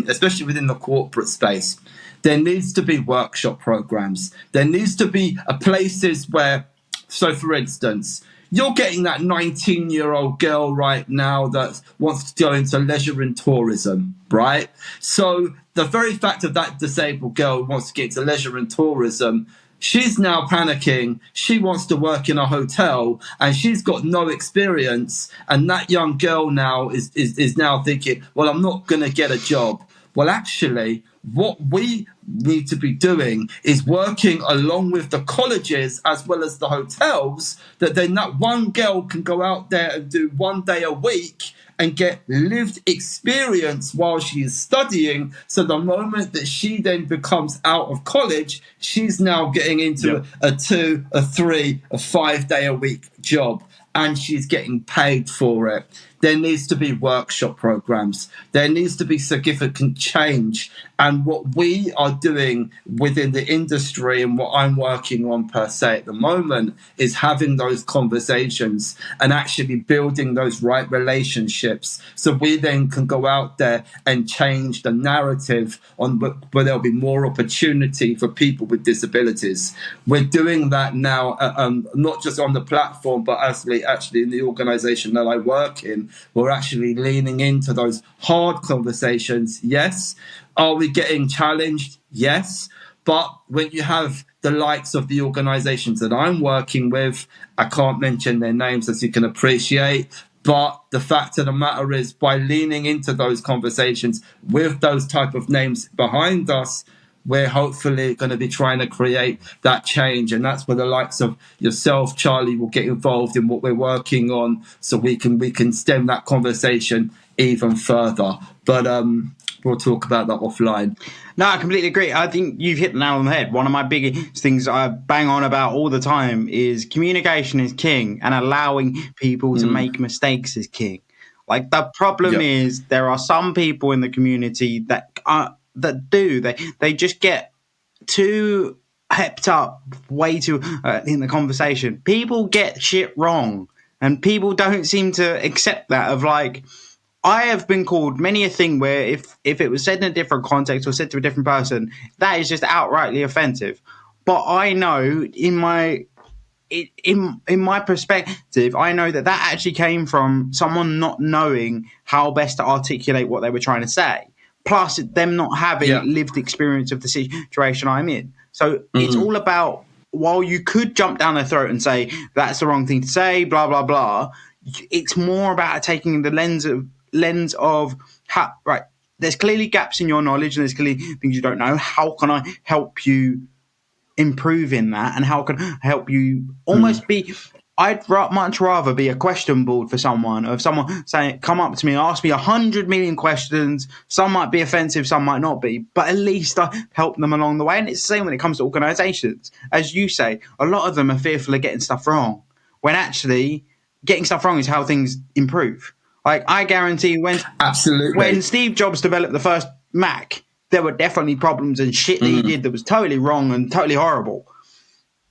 especially within the corporate space. There needs to be workshop programs. There needs to be places where, so for instance, you're getting that 19-year-old girl right now that wants to go into leisure and tourism, right? So the very fact of that disabled girl who wants to get into leisure and tourism, she's now panicking. She wants to work in a hotel and she's got no experience. And that young girl now is now thinking, well, I'm not going to get a job. Well, actually, what we need to be doing is working along with the colleges as well as the hotels, that then that one girl can go out there and do 1 day a week and get lived experience while she is studying. So the moment that she then becomes out of college, she's now getting into a 2, a 3, a 5 day a week job. and she's getting paid for it. There needs to be workshop programs. There needs to be significant change. And what we are doing within the industry and what I'm working on per se at the moment is having those conversations and actually building those right relationships so we then can go out there and change the narrative on where there'll be more opportunity for people with disabilities. We're doing that now, not just on the platform, but actually in the organization that I work in. We're actually leaning into those hard conversations. Yes. Are we getting challenged? Yes. But when you have the likes of the organizations that I'm working with, I can't mention their names as you can appreciate, but the fact of the matter is by leaning into those conversations with those type of names behind us, we're hopefully going to be trying to create that change. And that's where the likes of yourself, Charlie, will get involved in what we're working on so we can stem that conversation even further. But we'll talk about that offline. No, I completely agree. I think you've hit the nail on the head. One of my biggest things I bang on about all the time is communication is king, and allowing people to make mistakes is king. Like, the problem is there are some people in the community they just get too hepped up way too in the conversation. People get shit wrong, and people don't seem to accept that. Of like, I have been called many a thing where if it was said in a different context or said to a different person, that is just outrightly offensive. But I know in my perspective, I know that actually came from someone not knowing how best to articulate what they were trying to say, plus them not having lived experience of the situation I'm in. So it's all about, while you could jump down their throat and say that's the wrong thing to say, blah blah blah, it's more about taking the lens of how, right, there's clearly gaps in your knowledge and there's clearly things you don't know. How can I help you improve in that, and how can I help you almost be, I'd much rather be a question board for someone, of someone saying, come up to me and ask me 100 million questions. Some might be offensive, some might not be, but at least I help them along the way. And it's the same when it comes to organizations. As you say, a lot of them are fearful of getting stuff wrong, when actually getting stuff wrong is how things improve. Like, I guarantee when Steve Jobs developed the first Mac, there were definitely problems and shit that he did that was totally wrong and totally horrible.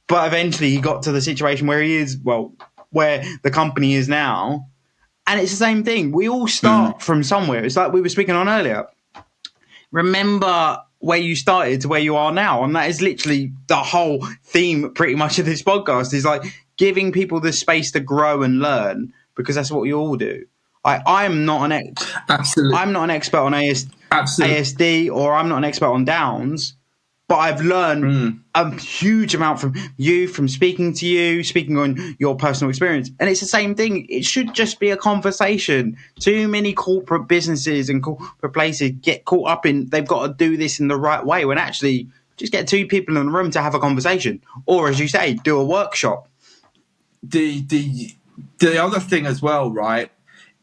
But eventually he got to the situation where he is, well, where the company is now. And it's the same thing. We all start from somewhere. It's like we were speaking on earlier. Remember where you started to where you are now. And that is literally the whole theme pretty much of this podcast, is like giving people the space to grow and learn, because that's what we all do. I'm not an expert on ASD, or I'm not an expert on Downs, but I've learned a huge amount from you, from speaking to you, speaking on your personal experience. And it's the same thing. It should just be a conversation. Too many corporate businesses and corporate places get caught up in, they've got to do this in the right way, when actually just get two people in the room to have a conversation. Or, as you say, do a workshop. The other thing as well, right,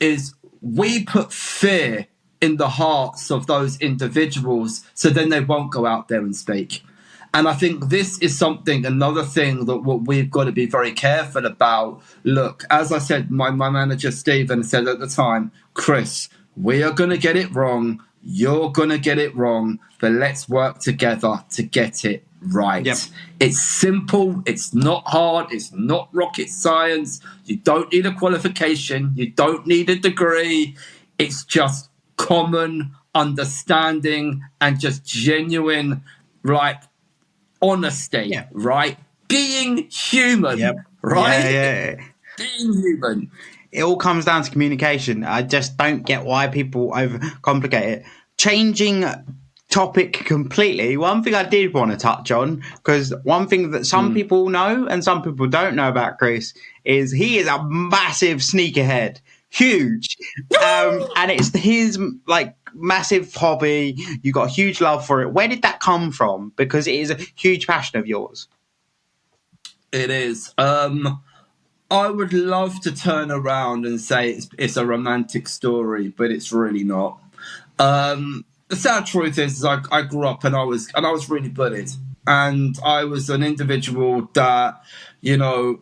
is we put fear in the hearts of those individuals, so then they won't go out there and speak. And I think this is another thing that what we've got to be very careful about. Look, as I said, my manager, Stephen, said at the time, Kris, we are going to get it wrong. You're going to get it wrong, but let's work together to get it right. Yep. It's simple. It's not hard. It's not rocket science. You don't need a qualification. You don't need a degree. It's just common understanding and just genuine, like, honesty, right? Being human, right? Yeah. Being human. It all comes down to communication. I just don't get why people overcomplicate it. Changing topic completely, one thing I did want to touch on, because one thing that some people know and some people don't know about Kris is he is a massive sneakerhead. Huge. And it's his, like, massive hobby. You got a huge love for it. Where did that come from? Because it is a huge passion of yours. It is. I would love to turn around and say it's a romantic story, but it's really not. The sad truth is I grew up and I was really bullied, and I was an individual that, you know,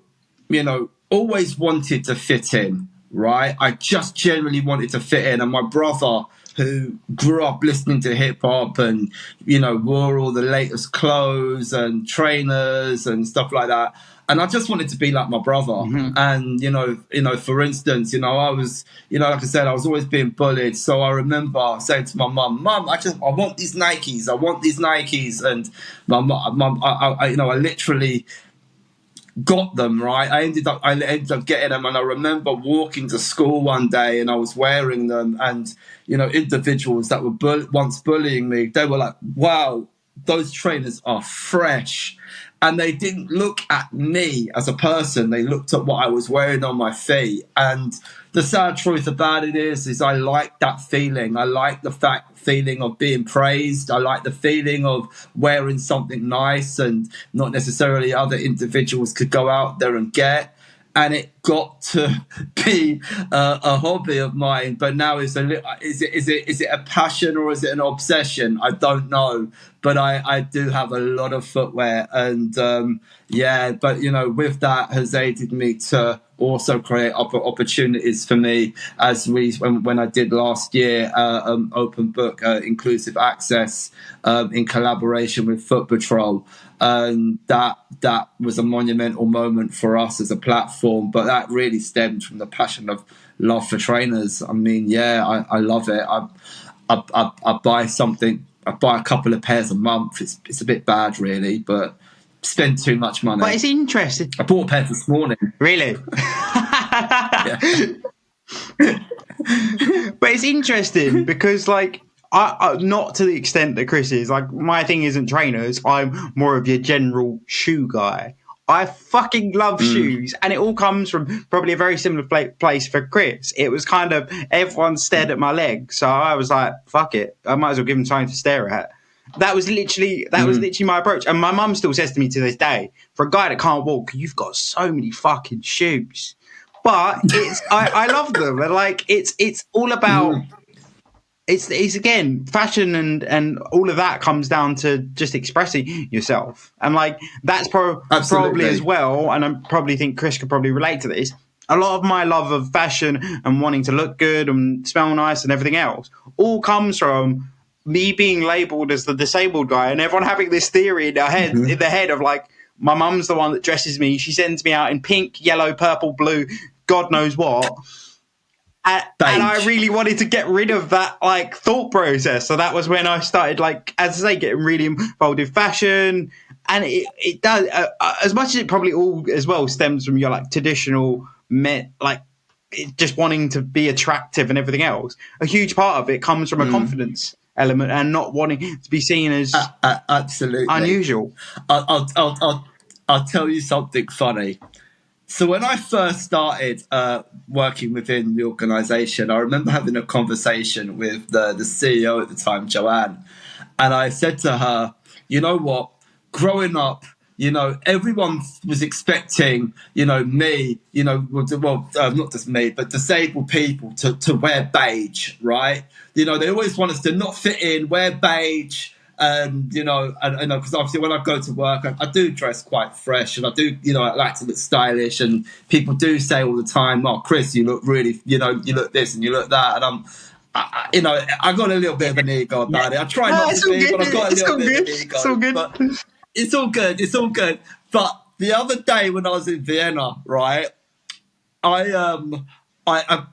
always wanted to fit in, right? I just generally wanted to fit in. And my brother, who grew up listening to hip hop and, wore all the latest clothes and trainers and stuff like that. And I just wanted to be like my brother. Mm-hmm. And, for instance, I was, like I said, I was always being bullied. So I remember saying to my mum, I want these Nikes. I want these Nikes. And my mum, I literally got them, right. I ended up getting them, and I remember walking to school one day and I was wearing them, and individuals that were once bullying me, they were like, wow, those trainers are fresh. And they didn't look at me as a person, they looked at what I was wearing on my feet. And the sad truth about it is I like that feeling. I like the feeling of being praised. I like the feeling of wearing something nice and not necessarily other individuals could go out there and get. And it got to be a hobby of mine, but now is it a passion or is it an obsession? I don't know, but I do have a lot of footwear, and but with that has aided me to also create opportunities for me, as when I did last year, OpenBook inclusive access in collaboration with Foot Patrol. And that was a monumental moment for us as a platform, but that really stemmed from the passion of love for trainers. I mean, I love it. I buy something. I buy a couple of pairs a month. It's a bit bad, really, but spend too much money. But it's interesting. I bought a pair this morning. Really? But it's interesting because, like, I not to the extent that Kris is. Like, my thing isn't trainers. I'm more of your general shoe guy. I fucking love shoes, and it all comes from probably a very similar place for Kris. It was kind of everyone stared at my legs, so I was like, "Fuck it, I might as well give them something to stare at." That was literally my approach, and my mum still says to me to this day, "For a guy that can't walk, you've got so many fucking shoes." But I love them, and like it's all about. It's again, fashion and all of that comes down to just expressing yourself, and like that's probably as well. And I probably think Kris could probably relate to this. A lot of my love of fashion and wanting to look good and smell nice and everything else all comes from me being labelled as the disabled guy, and everyone having this theory in their head of like, my mum's the one that dresses me. She sends me out in pink, yellow, purple, blue, God knows what. And I really wanted to get rid of that like thought process. So that was when I started, like, as I say, getting really involved in fashion. And it does, as much as it probably all as well stems from your like traditional just wanting to be attractive and everything else. A huge part of it comes from a confidence element and not wanting to be seen as absolutely unusual. I'll tell you something funny. So when I first started working within the organisation, I remember having a conversation with the CEO at the time, Joanne, and I said to her, you know what, growing up, everyone was expecting, me, not just me, but disabled people to wear beige, right? They always want us to not fit in, wear beige. And because obviously when I go to work, I do dress quite fresh, and I do, I like to look stylish. And people do say all the time, "Oh, Kris, you look really, you look this and you look that." And I got a little bit of an ego about it. I try not to be, but I've got a little bit of an ego. It's all good. But it's all good. It's all good. But the other day when I was in Vienna, right, I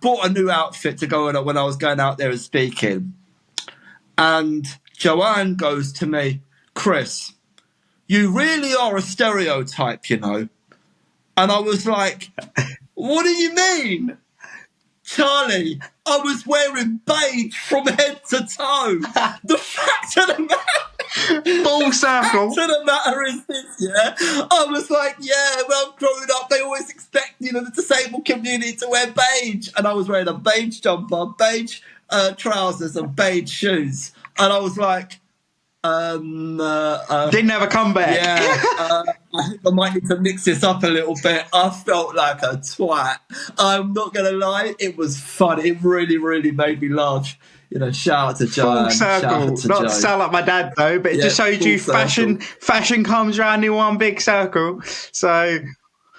bought a new outfit to go on when I was going out there and speaking, and Joanne goes to me, "Kris, you really are a stereotype, And I was like, "What do you mean?" "Charlie, I was wearing beige from head to toe." The fact of the matter, full circle. The fact of the matter is this, I was like, well, growing up, they always expect, the disabled community to wear beige. And I was wearing a beige jumper, beige trousers and beige shoes. And I was like, didn't have a comeback. I think I might need to mix this up a little bit. I felt like a twat. I'm not going to lie. It was fun. It really, really made me laugh. Shout out to Joanne. Full circle. Not to sound like my dad though, but it just showed you fashion comes around in one big circle. So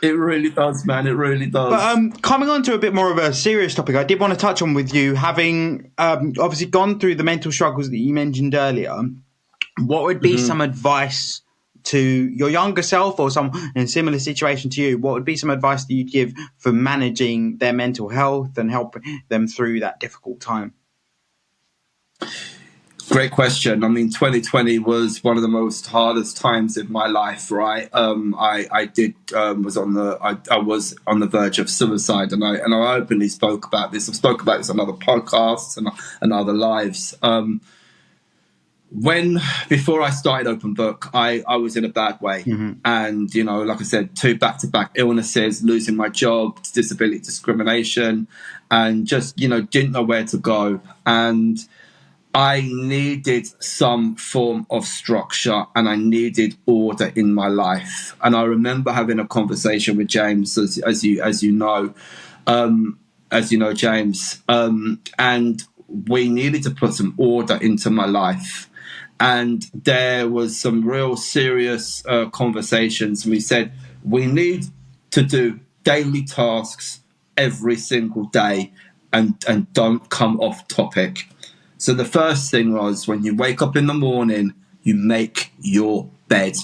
It really does, man. It really does. But coming on to a bit more of a serious topic, I did want to touch on with you, having obviously gone through the mental struggles that you mentioned earlier. What would be some advice to your younger self or someone in a similar situation to you? What would be some advice that you'd give for managing their mental health and helping them through that difficult time? Great question. I mean, 2020 was one of the most hardest times in my life, right? I was on the verge of suicide, and I openly spoke about this. I've spoke about this on other podcasts and other lives. Before I started OpenBook, I was in a bad way. And, you know, like I said, 2 back-to-back illnesses, losing my job, disability discrimination, and just, you know, didn't know where to go. And I needed some form of structure and I needed order in my life. And I remember having a conversation with James, as you know, James, and we needed to put some order into my life. And there was some real serious conversations. We said we need to do daily tasks every single day and don't come off topic. So the first thing was, when you wake up in the morning, you make your bed.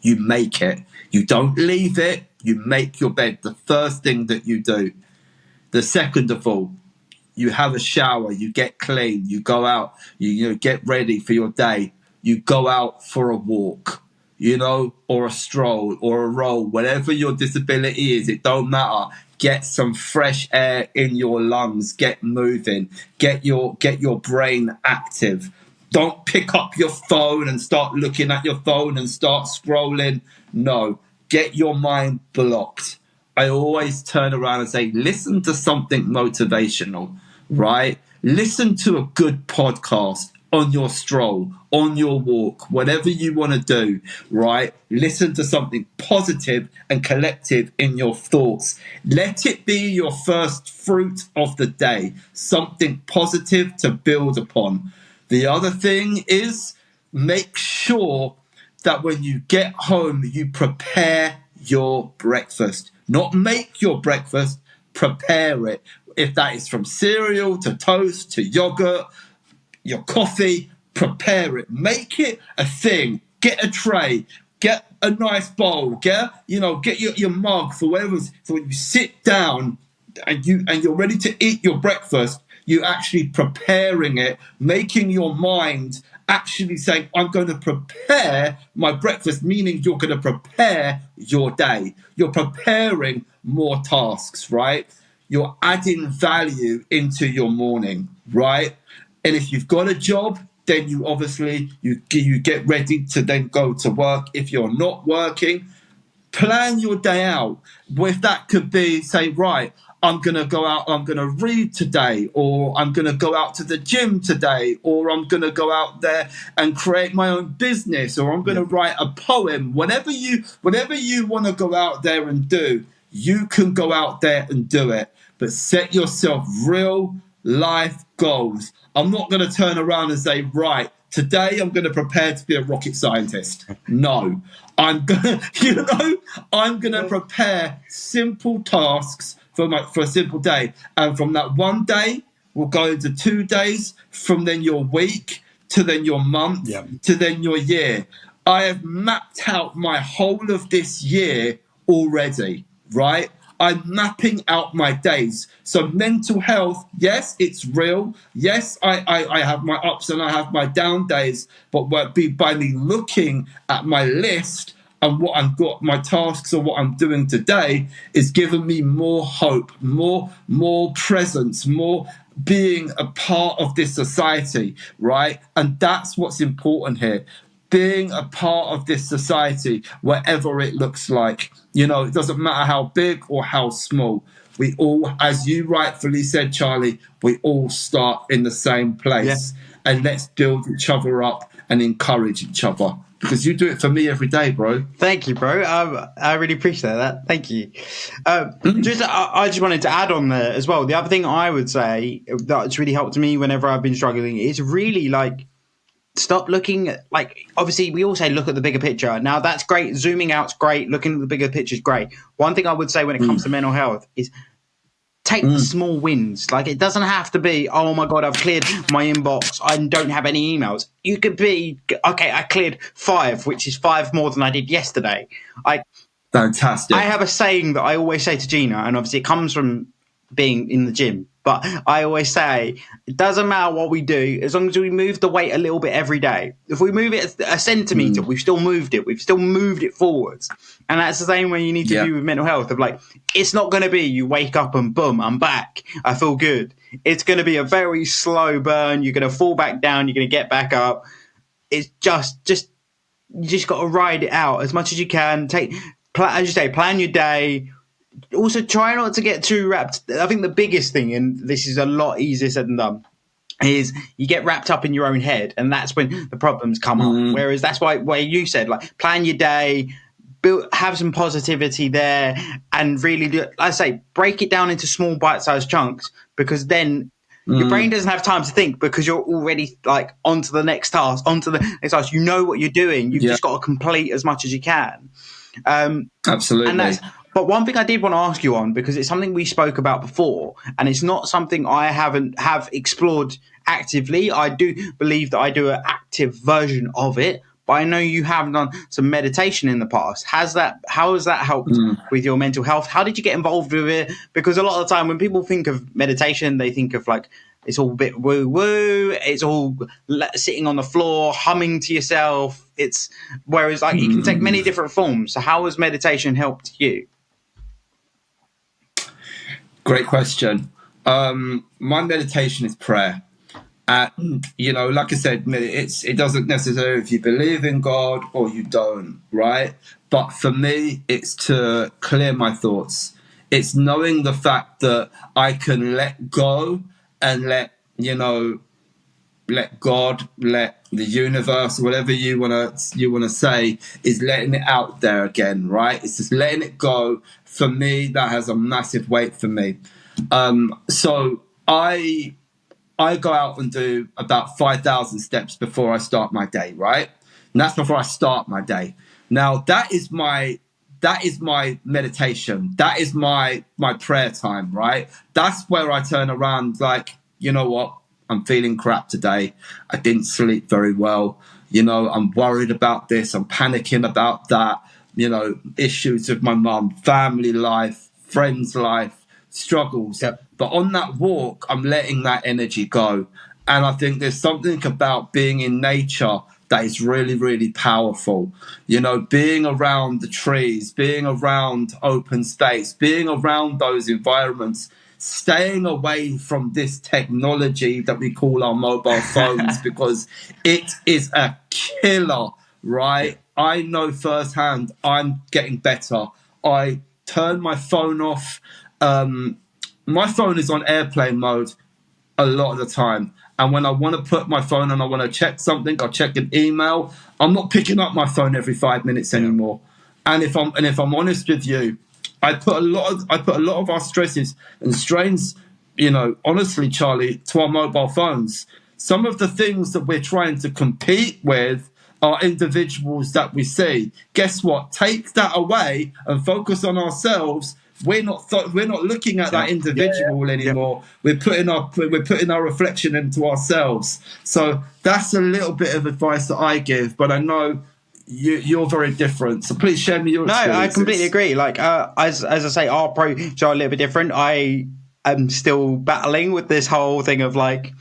You make it. You don't leave it. You make your bed. The first thing that you do. The second of all, you have a shower. You get clean. You go out. You get ready for your day. You go out for a walk, you know, or a stroll or a roll, whatever your disability is. It don't matter. Get some fresh air in your lungs. Get moving. Get your brain active. Don't pick up your phone and start looking at your phone and start scrolling. No, get your mind blocked. I always turn around and say, listen to something motivational, right? Listen to a good podcast on your stroll, on your walk, whatever you want to do, right? Listen to something positive and collective in your thoughts. Let it be your first fruit of the day, something positive to build upon. The other thing is, make sure that when you get home, you prepare your breakfast. Not make your breakfast, prepare it. If that is from cereal to toast to yogurt, your coffee, prepare it. Make it a thing. Get a tray. Get a nice bowl. Get your mug for whatever. So when you sit down and you're ready to eat your breakfast, you're actually preparing it, making your mind actually saying, I'm going to prepare my breakfast, meaning you're going to prepare your day. You're preparing more tasks, right? You're adding value into your morning, right? And if you've got a job, then you obviously you get ready to then go to work. If you're not working, plan your day out. If that could be, say, right, I'm going to go out, I'm going to read today, or I'm going to go out to the gym today, or I'm going to go out there and create my own business, or I'm going to write a poem. Whatever you want to go out there and do, you can go out there and do it. But set yourself real life goals. I'm not going to turn around and say, right, today I'm going to prepare to be a rocket scientist. No, I'm going to prepare simple tasks for a simple day. And from that one day, we'll go into 2 days, from then your week to then your month to then your year. I have mapped out my whole of this year already, right? I'm mapping out my days. So mental health, yes, it's real. Yes, I have my ups and I have my down days. But by me looking at my list and what I've got, my tasks or what I'm doing today, is giving me more hope, more presence, more being a part of this society, right? And that's what's important here. Being a part of this society, whatever it looks like. You know, it doesn't matter how big or how small. We all, as you rightfully said, Charlie, we all start in the same place. Yeah. And let's build each other up and encourage each other. Because you do it for me every day, bro. Thank you, bro. I really appreciate that. Thank you. I just wanted to add on there as well. The other thing I would say that's really helped me whenever I've been struggling is really like stop looking at, like, obviously we all say look at the bigger picture. Now that's great. Zooming out's great. Looking at the bigger picture is great. One thing I would say when it comes to mental health is take the small wins. Like, it doesn't have to be, oh my God, I've cleared my inbox, I don't have any emails. You could be, okay, I cleared 5, which is 5 more than I did yesterday. Fantastic. I have a saying that I always say to Gina, and obviously it comes from being in the gym, but I always say it doesn't matter what we do as long as we move the weight a little bit every day. If we move it a centimetre, we've still moved it forwards. And that's the same way you need to do with mental health, of like, it's not going to be you wake up and boom, I'm back, I feel good. It's going to be a very slow burn. You're going to fall back down, you're going to get back up. It's just you just got to ride it out as much as you can. As you say, plan your day. Also, try not to get too wrapped. I think the biggest thing, and this is a lot easier said than done, is you get wrapped up in your own head, and that's when the problems come up. Whereas that's why you said, like, plan your day, have some positivity there, and really do, I say, break it down into small bite-sized chunks, because then your brain doesn't have time to think, because you're already like onto the next task. You know what you're doing. You've just got to complete as much as you can. Absolutely. But one thing I did want to ask you on, because it's something we spoke about before, and it's not something I have explored actively. I do believe that I do an active version of it, but I know you have done some meditation in the past. How has that helped with your mental health? How did you get involved with it? Because a lot of the time when people think of meditation, they think of like, it's all a bit woo-woo. It's all sitting on the floor, humming to yourself. Whereas like, it can take many different forms. So how has meditation helped you? Great question. My meditation is prayer. And, like I said, it doesn't necessarily if you believe in God or you don't, right? But for me, it's to clear my thoughts. It's knowing the fact that I can let go and let God, let the universe, whatever you wanna say, is letting it out there again, right? It's just letting it go. For me, that has a massive weight for me. So I go out and do about 5,000 steps before I start my day, right? And that's before I start my day. Now that is my meditation. That is my prayer time, right? That's where I turn around like, you know what? I'm feeling crap today. I didn't sleep very well. I'm worried about this. I'm panicking about that. Issues with my mum, family life, friends life, struggles. Yep. But on that walk, I'm letting that energy go. And I think there's something about being in nature that is really, really powerful. Being around the trees, being around open space, being around those environments, staying away from this technology that we call our mobile phones, because it is a killer, right? I know firsthand I'm getting better. I turn my phone off. My phone is on airplane mode a lot of the time. And when I want to put my phone on, I want to check something, I'll check an email. I'm not picking up my phone every 5 minutes anymore. And if I'm honest with you, I put a lot of our stresses and strains, honestly, Charlie, to our mobile phones. Some of the things that we're trying to compete with are individuals that we see. Guess what? Take that away and focus on ourselves. We're not looking at that individual anymore. We're putting our reflection into ourselves. So that's a little bit of advice that I give, but I know you're very different. So please share me your experiences. No, I completely agree. Like, as I say, our approach are a little bit different. I am still battling with this whole thing of like,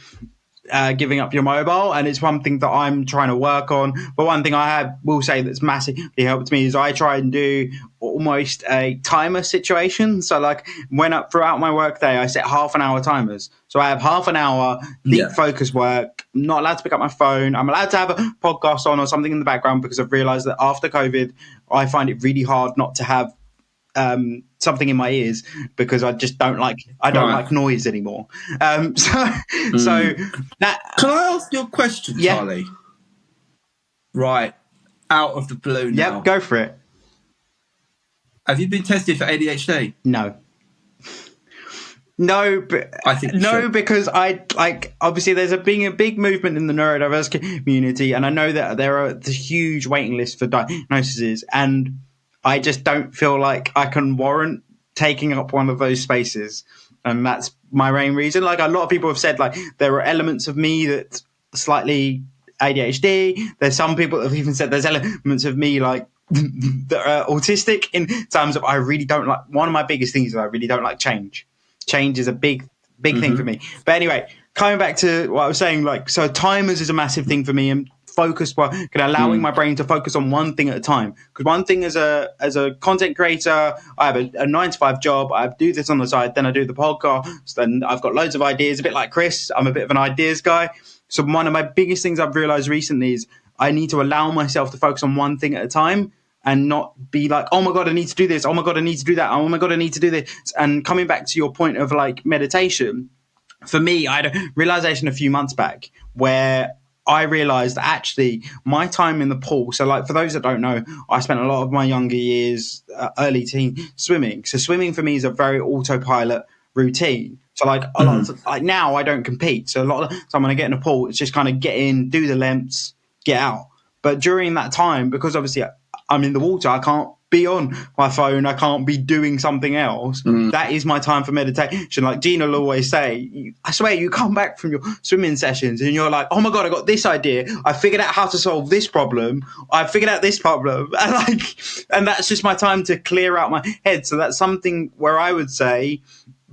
giving up your mobile, and it's one thing that I'm trying to work on. But one thing I will say that's massively helped me is I try and do almost a timer situation. So like throughout my work day, I set half an hour timers. So I have half an hour deep focus work. I'm not allowed to pick up my phone. I'm allowed to have a podcast on or something in the background, because I've realized that after COVID, I find it really hard not to have something in my ears, because I just don't like noise anymore. So that. Can I ask you a question, Charlie? Right, out of the blue now. Yep, go for it. Have you been tested for ADHD? No. No, but I think you no, should. because I like obviously there's being a big movement in the neurodiverse community, and I know that there are the huge waiting lists for diagnoses, and I just don't feel like I can warrant taking up one of those spaces, and that's my main reason. Like a lot of people have said, like there are elements of me that slightly ADHD. There's some people that have even said there's elements of me like that are autistic in terms of I really don't like. One of my biggest things is I really don't like change. Change is a big thing for me. But anyway, coming back to what I was saying, like so timers is a massive thing for me, and focus allowing my brain to focus on one thing at a time. Because one thing as a content creator, I have a 9 to 5 job. I do this on the side, then I do the podcast, then I've got loads of ideas. A bit like Chris, I'm a bit of an ideas guy. So one of my biggest things I've realized recently is I need to allow myself to focus on one thing at a time and not be like, oh my God, I need to do this. Oh my God, I need to do that. Oh my God, I need to do this. And coming back to your point of like meditation, for me, I had a realization a few months back where I realized that actually my time in the pool. So, like, for those that don't know, I spent a lot of my younger years, early teen, swimming. So, swimming for me is a very autopilot routine. So, like, a lot of, like now I don't compete. So, a lot of the time when I get in a pool, it's just kind of get in, do the lengths, get out. But during that time, because obviously I'm in the water, I can't be on my phone, I can't be doing something else. That is my time for meditation. Like Gina will always say, I swear you come back from your swimming sessions and you're like, oh my God, I got this idea, I figured out how to solve this problem, I figured out this problem, and that's just my time to clear out my head. So that's something where I would say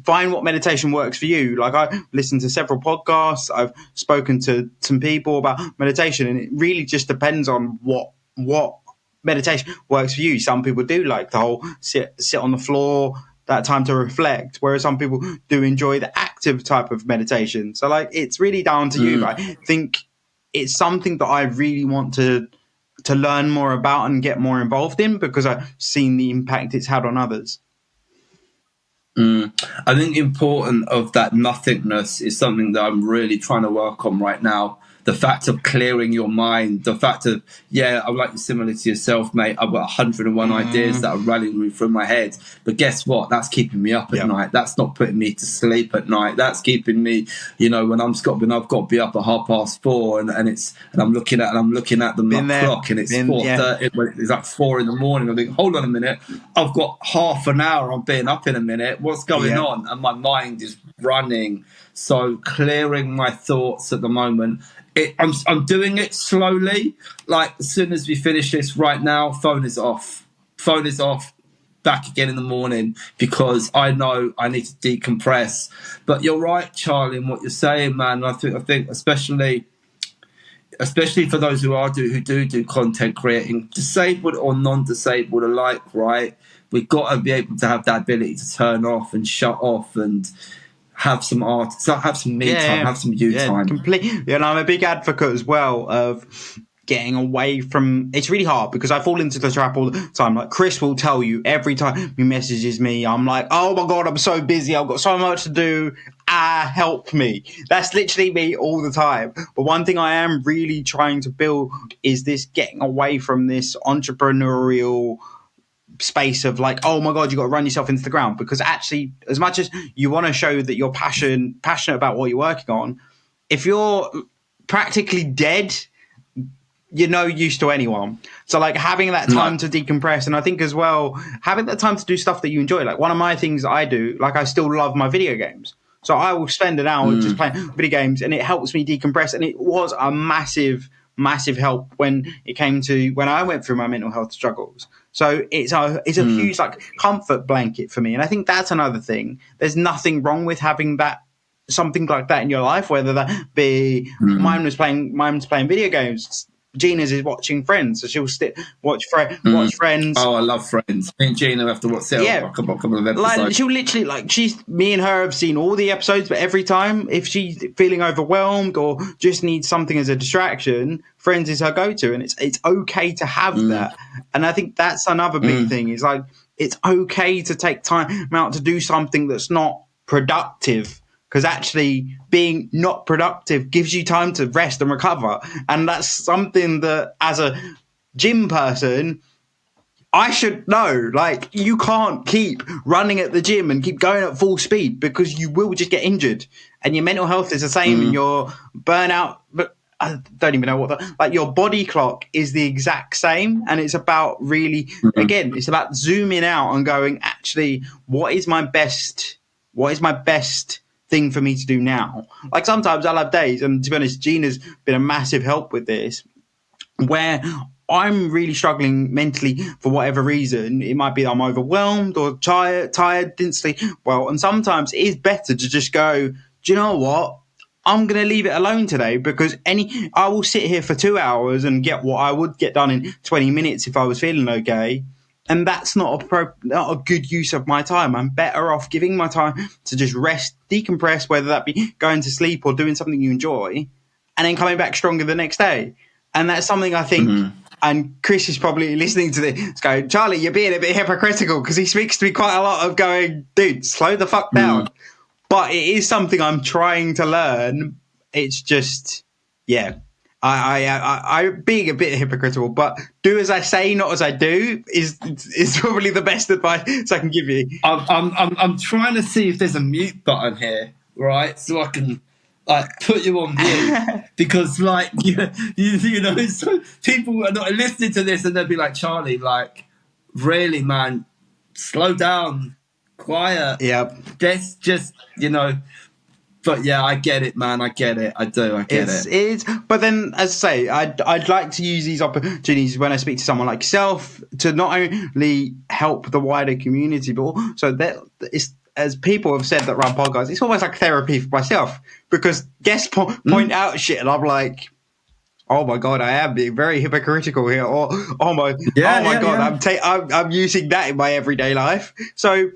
find what meditation works for you. Like I listened to several podcasts, I've spoken to some people about meditation, and it really just depends on what meditation works for you. Some people do like the whole sit on the floor, that time to reflect, whereas some people do enjoy the active type of meditation. So like it's really down to you. But I think it's something that I really want to learn more about and get more involved in because I've seen the impact it's had on others. I think the importance of that nothingness is something that I'm really trying to work on right now. The fact of clearing your mind, the fact of, yeah, I'm like similar to yourself, mate. I've got 101 ideas that are running through my head. But guess what? That's keeping me up at night. That's not putting me to sleep at night. That's keeping me, you know, when I've got to be up at 4:30 and I'm looking at the clock and it's 4:30. It's like 4 in the morning. I think, hold on a minute. I've got half an hour. I'm being up in a minute. What's going on? And my mind is running. So clearing my thoughts at the moment. I'm doing it slowly. Like as soon as we finish this right now, phone is off. Back again in the morning because I know I need to decompress. But you're right, Charlie, in what you're saying, man. I think especially for those who do content creating, disabled or non-disabled alike, right? We've got to be able to have that ability to turn off and shut off and have some art, have some me time, have some you time. Completely. And I'm a big advocate as well of getting away from. It's really hard because I fall into the trap all the time. Like Chris will tell you every time he messages me, I'm like, oh my God, I'm so busy. I've got so much to do. Help me. That's literally me all the time. But one thing I am really trying to build is this getting away from this entrepreneurial space of like, oh my God, you got to run yourself into the ground. Because actually, as much as you want to show that you're passionate about what you're working on, if you're practically dead, you're no use to anyone. So like having that time to decompress, and I think as well, having that time to do stuff that you enjoy. Like one of my things that I do, like I still love my video games. So I will spend an hour just playing video games and it helps me decompress. And it was a massive help when it came to when I went through my mental health struggles. So it's a huge like comfort blanket for me. And I think that's another thing. There's nothing wrong with having that, something like that in your life, whether that be mine was playing video games. Gina's is watching Friends, so she'll watch Friends. Oh, I love Friends. Me and Gina have to watch a couple of episodes. Like she'll literally me and her have seen all the episodes, but every time if she's feeling overwhelmed or just needs something as a distraction, Friends is her go-to, and it's okay to have that. And I think that's another big thing is like it's okay to take time out to do something that's not productive. Because actually being not productive gives you time to rest and recover. And that's something that as a gym person, I should know. Like, you can't keep running at the gym and keep going at full speed because you will just get injured. And your mental health is the same, and your burnout. But I don't even know like your body clock is the exact same. And it's about really, again, it's about zooming out and going, actually, what is my best thing for me to do now? Like, sometimes I'll have days, and to be honest, Gina's been a massive help with this, where I'm really struggling mentally for whatever reason. It might be that I'm overwhelmed or tired, didn't sleep well. And sometimes it is better to just go, do you know what? I'm going to leave it alone today, because I will sit here for 2 hours and get what I would get done in 20 minutes if I was feeling okay. And that's not a good use of my time. I'm better off giving my time to just rest, decompress, whether that be going to sleep or doing something you enjoy, and then coming back stronger the next day. And that's something I think, and Kris is probably listening to this, going, Charlie, you're being a bit hypocritical, because he speaks to me quite a lot of going, dude, slow the fuck down. But it is something I'm trying to learn. It's just, yeah, I being a bit hypocritical, but do as I say, not as I do is probably the best advice I can give you. I'm trying to see if there's a mute button here, right? So I can put you on mute, because you know, so people are not listening to this and they'll be like, Charlie, like, really, man, slow down, quiet. Yep. That's just, you know. But yeah, I get it, man. I get it. I do. I get it. But then, as I say, I'd like to use these opportunities when I speak to someone like yourself to not only help the wider community, but also that it's, as people have said that run podcasts, it's almost like therapy for myself, because guests point out shit and I'm like, oh my God, I am being very hypocritical here. Or oh my God, I'm using that in my everyday life. So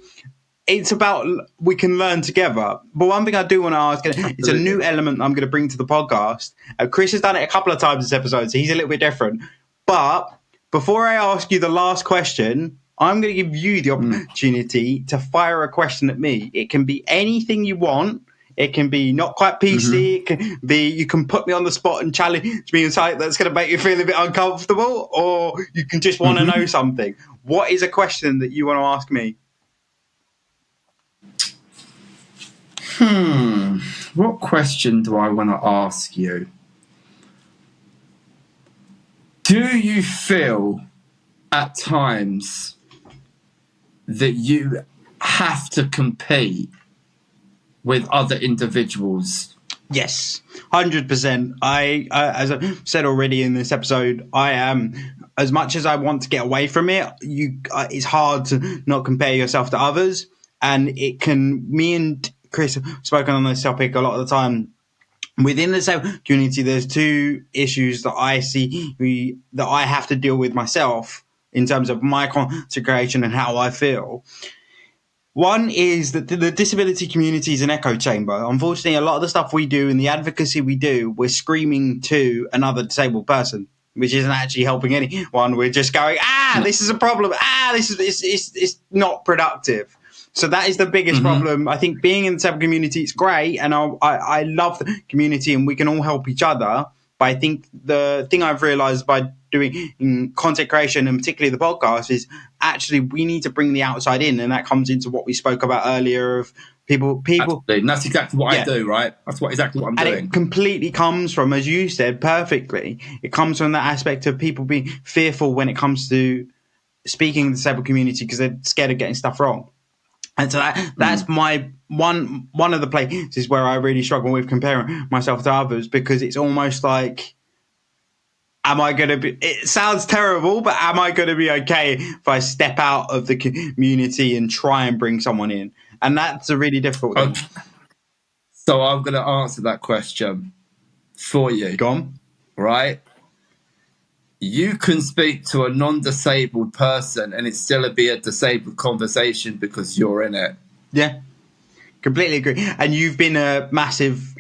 it's about, we can learn together. But one thing I do want to ask, it's a new element I'm going to bring to the podcast. Kris has done it a couple of times this episode, so he's a little bit different. But before I ask you the last question, I'm going to give you the opportunity to fire a question at me. It can be anything you want. It can be not quite PC. It can be, you can put me on the spot and challenge me in something that's going to make you feel a bit uncomfortable, or you can just want to know something. What is a question that you want to ask me? What question do I want to ask you? Do you feel at times that you have to compete with other individuals? Yes, 100%. I as I've said already in this episode, I am, as much as I want to get away from it, it's hard to not compare yourself to others. And me and Kris have spoken on this topic a lot of the time. Within the same community, there's two issues that I see that I have to deal with myself in terms of my consecration and how I feel. One is that the disability community is an echo chamber. Unfortunately, a lot of the stuff we do and the advocacy we do, we're screaming to another disabled person, which isn't actually helping anyone. We're just going, this is a problem. It's not productive. So that is the biggest problem. I think being in the disabled community, it's great, and I love the community, and we can all help each other. But I think the thing I've realized by doing content creation, and particularly the podcast, is actually we need to bring the outside in, and that comes into what we spoke about earlier of people. Absolutely. And that's exactly what I do, right? That's exactly what I'm doing. And it completely comes from, as you said perfectly, it comes from that aspect of people being fearful when it comes to speaking in the disabled community because they're scared of getting stuff wrong. And so that's my one of the places where I really struggle with comparing myself to others, because it's almost like, am I going to be, it sounds terrible, but am I going to be okay if I step out of the community and try and bring someone in? And that's a really difficult thing. So I'm going to answer that question for you. Go on. Right? You can speak to a non-disabled person and it still be a disabled conversation because you're in it. Yeah, completely agree. And you've been a massive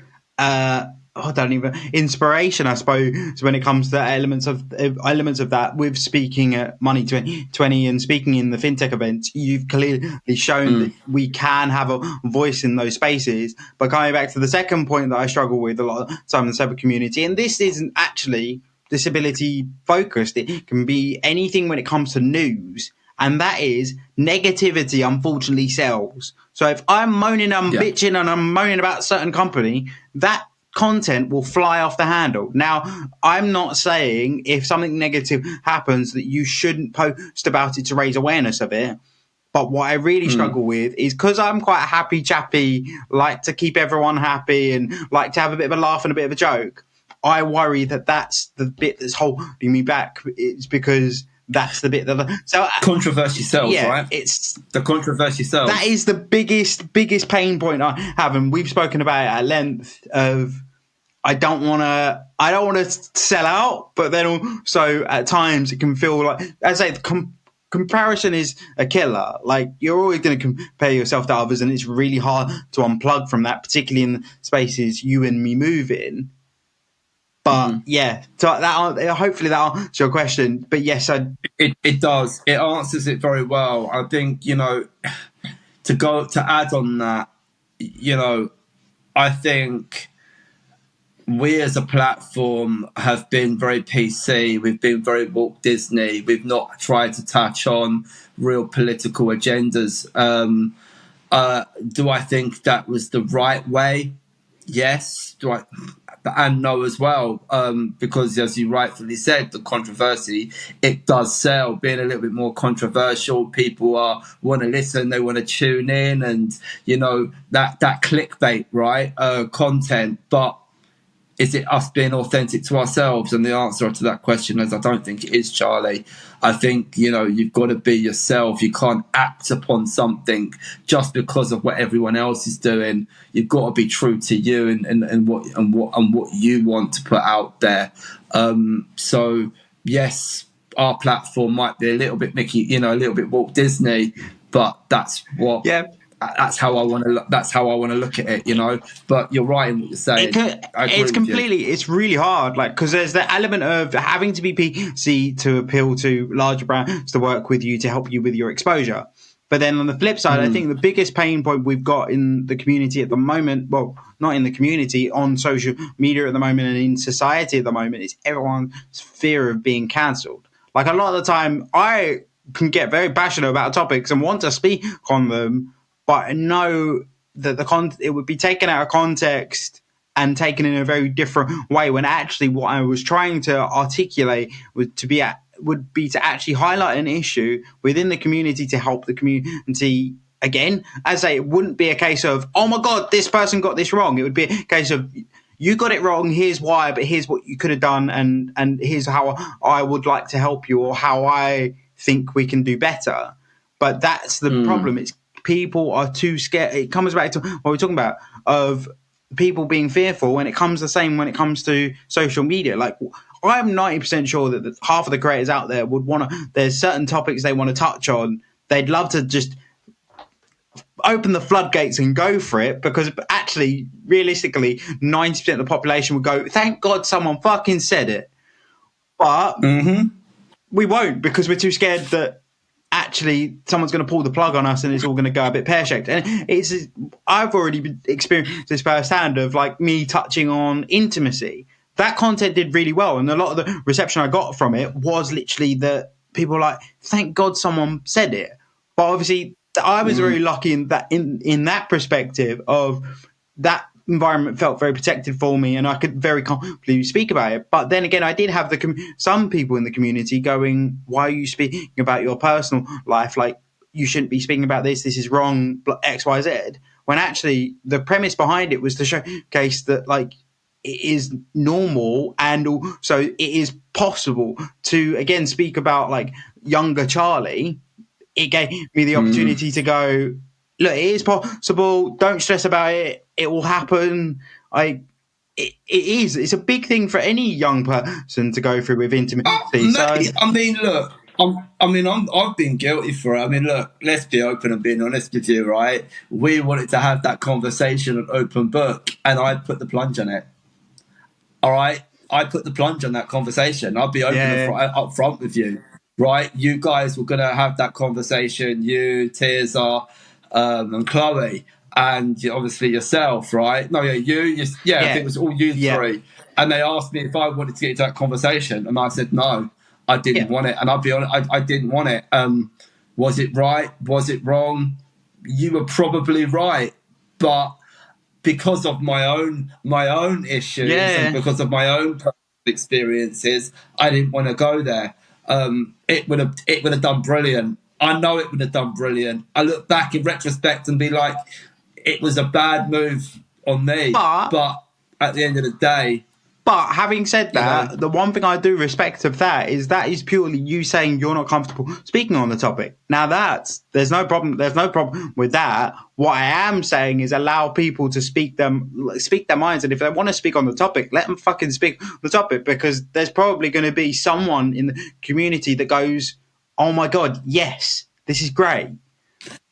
inspiration, I suppose, when it comes to elements of that. With speaking at Money 2020 and speaking in the FinTech events, you've clearly shown that we can have a voice in those spaces. But coming back to the second point that I struggle with a lot of the time in the cyber community, and this isn't actually disability focused. It can be anything when it comes to news. And that is negativity, unfortunately, sells. So if I'm moaning, I'm bitching, and I'm moaning about a certain company, that content will fly off the handle. Now, I'm not saying if something negative happens that you shouldn't post about it to raise awareness of it. But what I really struggle with is, because I'm quite happy chappy, like to keep everyone happy and like to have a bit of a laugh and a bit of a joke. I worry that that's the bit that's holding me back. It's because that's the bit that controversy sells, right? It's the controversy sells. That is the biggest pain point I have, and we've spoken about it at length. Of I don't want to sell out, but then also at times it can feel like, as I say, comparison is a killer. Like, you're always going to compare yourself to others, and it's really hard to unplug from that, particularly in the spaces you and me move in. But so that hopefully that answers your question. But yes, it does. It answers it very well. I think, to add on that, I think we as a platform have been very PC. We've been very Walt Disney. We've not tried to touch on real political agendas. Do I think that was the right way? Yes. And no as well, because as you rightfully said, the controversy, it does sell. Being a little bit more controversial, people want to listen, they want to tune in, and that clickbait, right? Content. But is it us being authentic to ourselves? And the answer to that question is, I don't think it is, Charlie. I think, you've got to be yourself. You can't act upon something just because of what everyone else is doing. You've got to be true to you and what you want to put out there. So yes, our platform might be a little bit Mickey, a little bit Walt Disney, but that's what. Yeah. That's how I want to. That's how I want to look at it, But you're right in what you're saying. It's really hard, because there's the element of having to be PC to appeal to larger brands to work with you to help you with your exposure. But then on the flip side, I think the biggest pain point we've got in the community at the moment, well, not in the community, on social media at the moment and in society at the moment, is everyone's fear of being cancelled. Like, a lot of the time, I can get very passionate about topics and want to speak on them, but I know that it would be taken out of context and taken in a very different way, when actually what I was trying to articulate would be to actually highlight an issue within the community to help the community. Again, as I say, it wouldn't be a case of, oh my God, this person got this wrong. It would be a case of, you got it wrong, here's why, but here's what you could have done, and here's how I would like to help you, or how I think we can do better. But that's the problem. It's people are too scared. It comes back to what we're talking about, of people being fearful, and it comes the same when it comes to social media. Like, I'm 90% sure that half of the creators out there would want to, there's certain topics they want to touch on. They'd love to just open the floodgates and go for it, because actually, realistically, 90% of the population would go, thank God someone fucking said it. But we won't, because we're too scared that actually someone's going to pull the plug on us and it's all going to go a bit pear-shaped. And I've already experienced this firsthand, of like me touching on intimacy. That content did really well, and a lot of the reception I got from it was literally that people were like, thank God someone said it. But obviously I was very lucky in that perspective of that environment felt very protected for me, and I could very confidently speak about it. But then again, I did have some people in the community going, why are you speaking about your personal life? Like, you shouldn't be speaking about this. This is wrong, X, Y, Z. When actually the premise behind it was to showcase that, like, it is normal, and also it is possible to, again, speak about like younger Charlie. It gave me the opportunity to go, look, it is possible. Don't stress about it. It will happen. It is. It's a big thing for any young person to go through with intimacy. I mean, look. I've been guilty for it. I mean, look, let's be open and being honest with you, right? We wanted to have that conversation on OpenBook, and I put the plunge on it. All right? I put the plunge on that conversation. I'll be open up front with you, right? You guys were going to have that conversation, you, Tirza, and Chloe. and obviously yourself, right? No, you I think it was all you three. And they asked me if I wanted to get into that conversation, and I said no, I didn't want it. And I'll be honest, I didn't want it. Was it right? Was it wrong? You were probably right, but because of my own issues and because of my own personal experiences, I didn't want to go there. It would have done brilliant. I know it would have done brilliant. I look back in retrospect and be like, it was a bad move on me. But at the end of the day. But having said that, the one thing I do respect of that is purely you saying you're not comfortable speaking on the topic. Now there's no problem. There's no problem with that. What I am saying is allow people to speak their minds, and if they want to speak on the topic, let them fucking speak on the topic, because there's probably going to be someone in the community that goes, "Oh my God, yes, this is great,"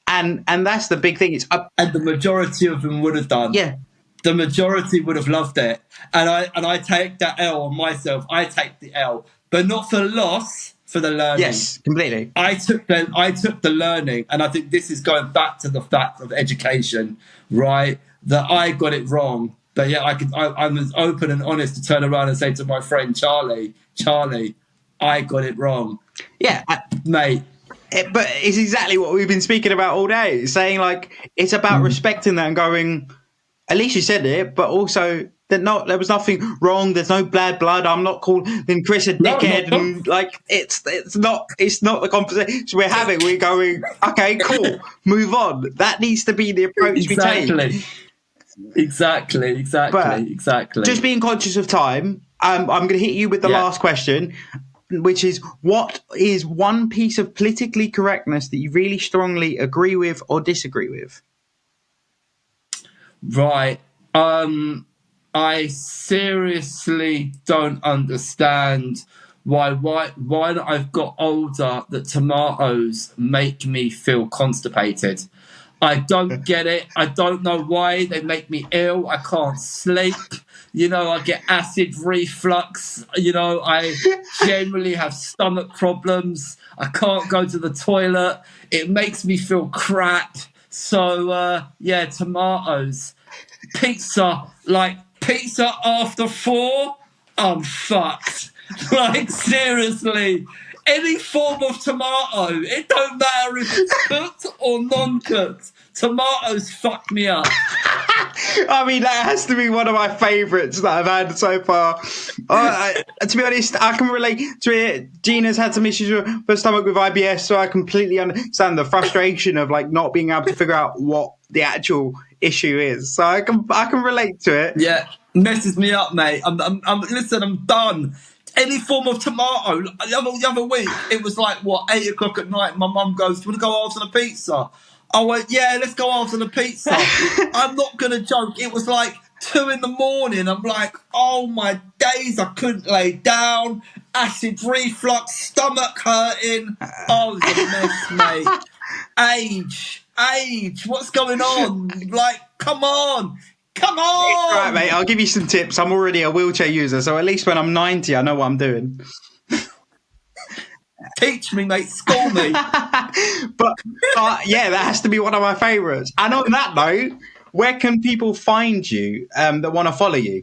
and that's the big thing. And the majority of them would have done. Yeah. The majority would have loved it, and I take that L on myself. I take the L, but not for loss, for the learning. Yes, completely. I took the learning, and I think this is going back to the fact of education, right? That I got it wrong, but yeah, I'm as open and honest to turn around and say to my friend Charlie, I got it wrong. Yeah, mate. But it's exactly what we've been speaking about all day. Saying like it's about respecting that and going. At least you said it, but also there was nothing wrong. There's no bad blood. I'm not calling Chris a dickhead, and like it's not the conversation we're having. We're going, okay, cool, move on. That needs to be the approach we take. Exactly. Just being conscious of time. I'm going to hit you with the last question, which is: what is one piece of politically correctness that you really strongly agree with or disagree with? Right. I seriously don't understand why I've got older that tomatoes make me feel constipated. I don't get it. I don't know why they make me ill. I can't sleep. I get acid reflux. I generally have stomach problems. I can't go to the toilet. It makes me feel crap. So, tomatoes. Pizza after 4, I'm fucked. Like, seriously. Any form of tomato, it don't matter if it's cooked or non-cooked. Tomatoes fuck me up. I mean, that has to be one of my favourites that I've had so far. To be honest, I can relate to it. Gina's had some issues with her stomach with IBS, so I completely understand the frustration of like not being able to figure out what the actual issue is. So I can relate to it. Yeah, messes me up, mate. I'm done. Any form of tomato. The other week, it was like 8 o'clock at night. My mum goes, "Do you want to go after the pizza?" I went, "Yeah, let's go after the pizza." I'm not going to joke. It was like 2 in the morning. I'm like, oh my days, I couldn't lay down. Acid reflux, stomach hurting. Oh, it's a mess, mate. Age. What's going on? Like, come on. All right, mate, I'll give you some tips. I'm already a wheelchair user, so at least when I'm 90, I know what I'm doing. Teach me, mate. School me. But that has to be one of my favourites. And on that note, where can people find you that want to follow you?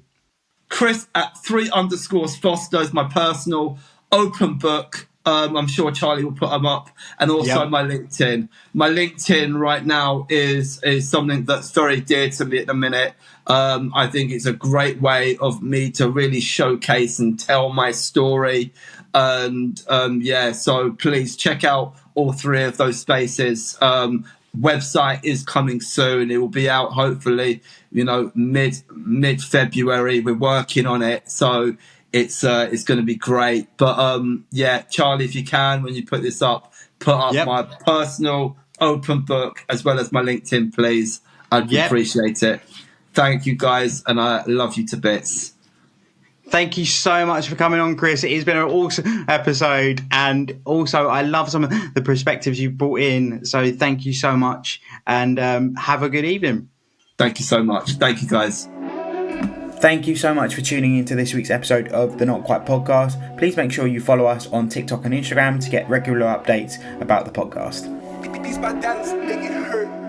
Kris at 3_ Foster is my personal OpenBook. I'm sure Charlie will put them up, and also my LinkedIn. My LinkedIn right now is something that's very dear to me at the minute. I think it's a great way of me to really showcase and tell my story. And so please check out all 3 of those spaces. Website is coming soon. It will be out hopefully, mid February. We're working on it, so it's going to be great. But Charlie, if you can, when you put this up, put up my personal OpenBook as well as my LinkedIn, please. I'd appreciate it. Thank you, guys, and I love you to bits. Thank you so much for coming on, Kris. It has been an awesome episode, and also I love some of the perspectives you've brought in. So thank you so much, and have a good evening. Thank you so much. Thank you, guys. Thank you so much for tuning into this week's episode of the Not Quite Podcast. Please make sure you follow us on TikTok and Instagram to get regular updates about the podcast. These my dads make it hurt.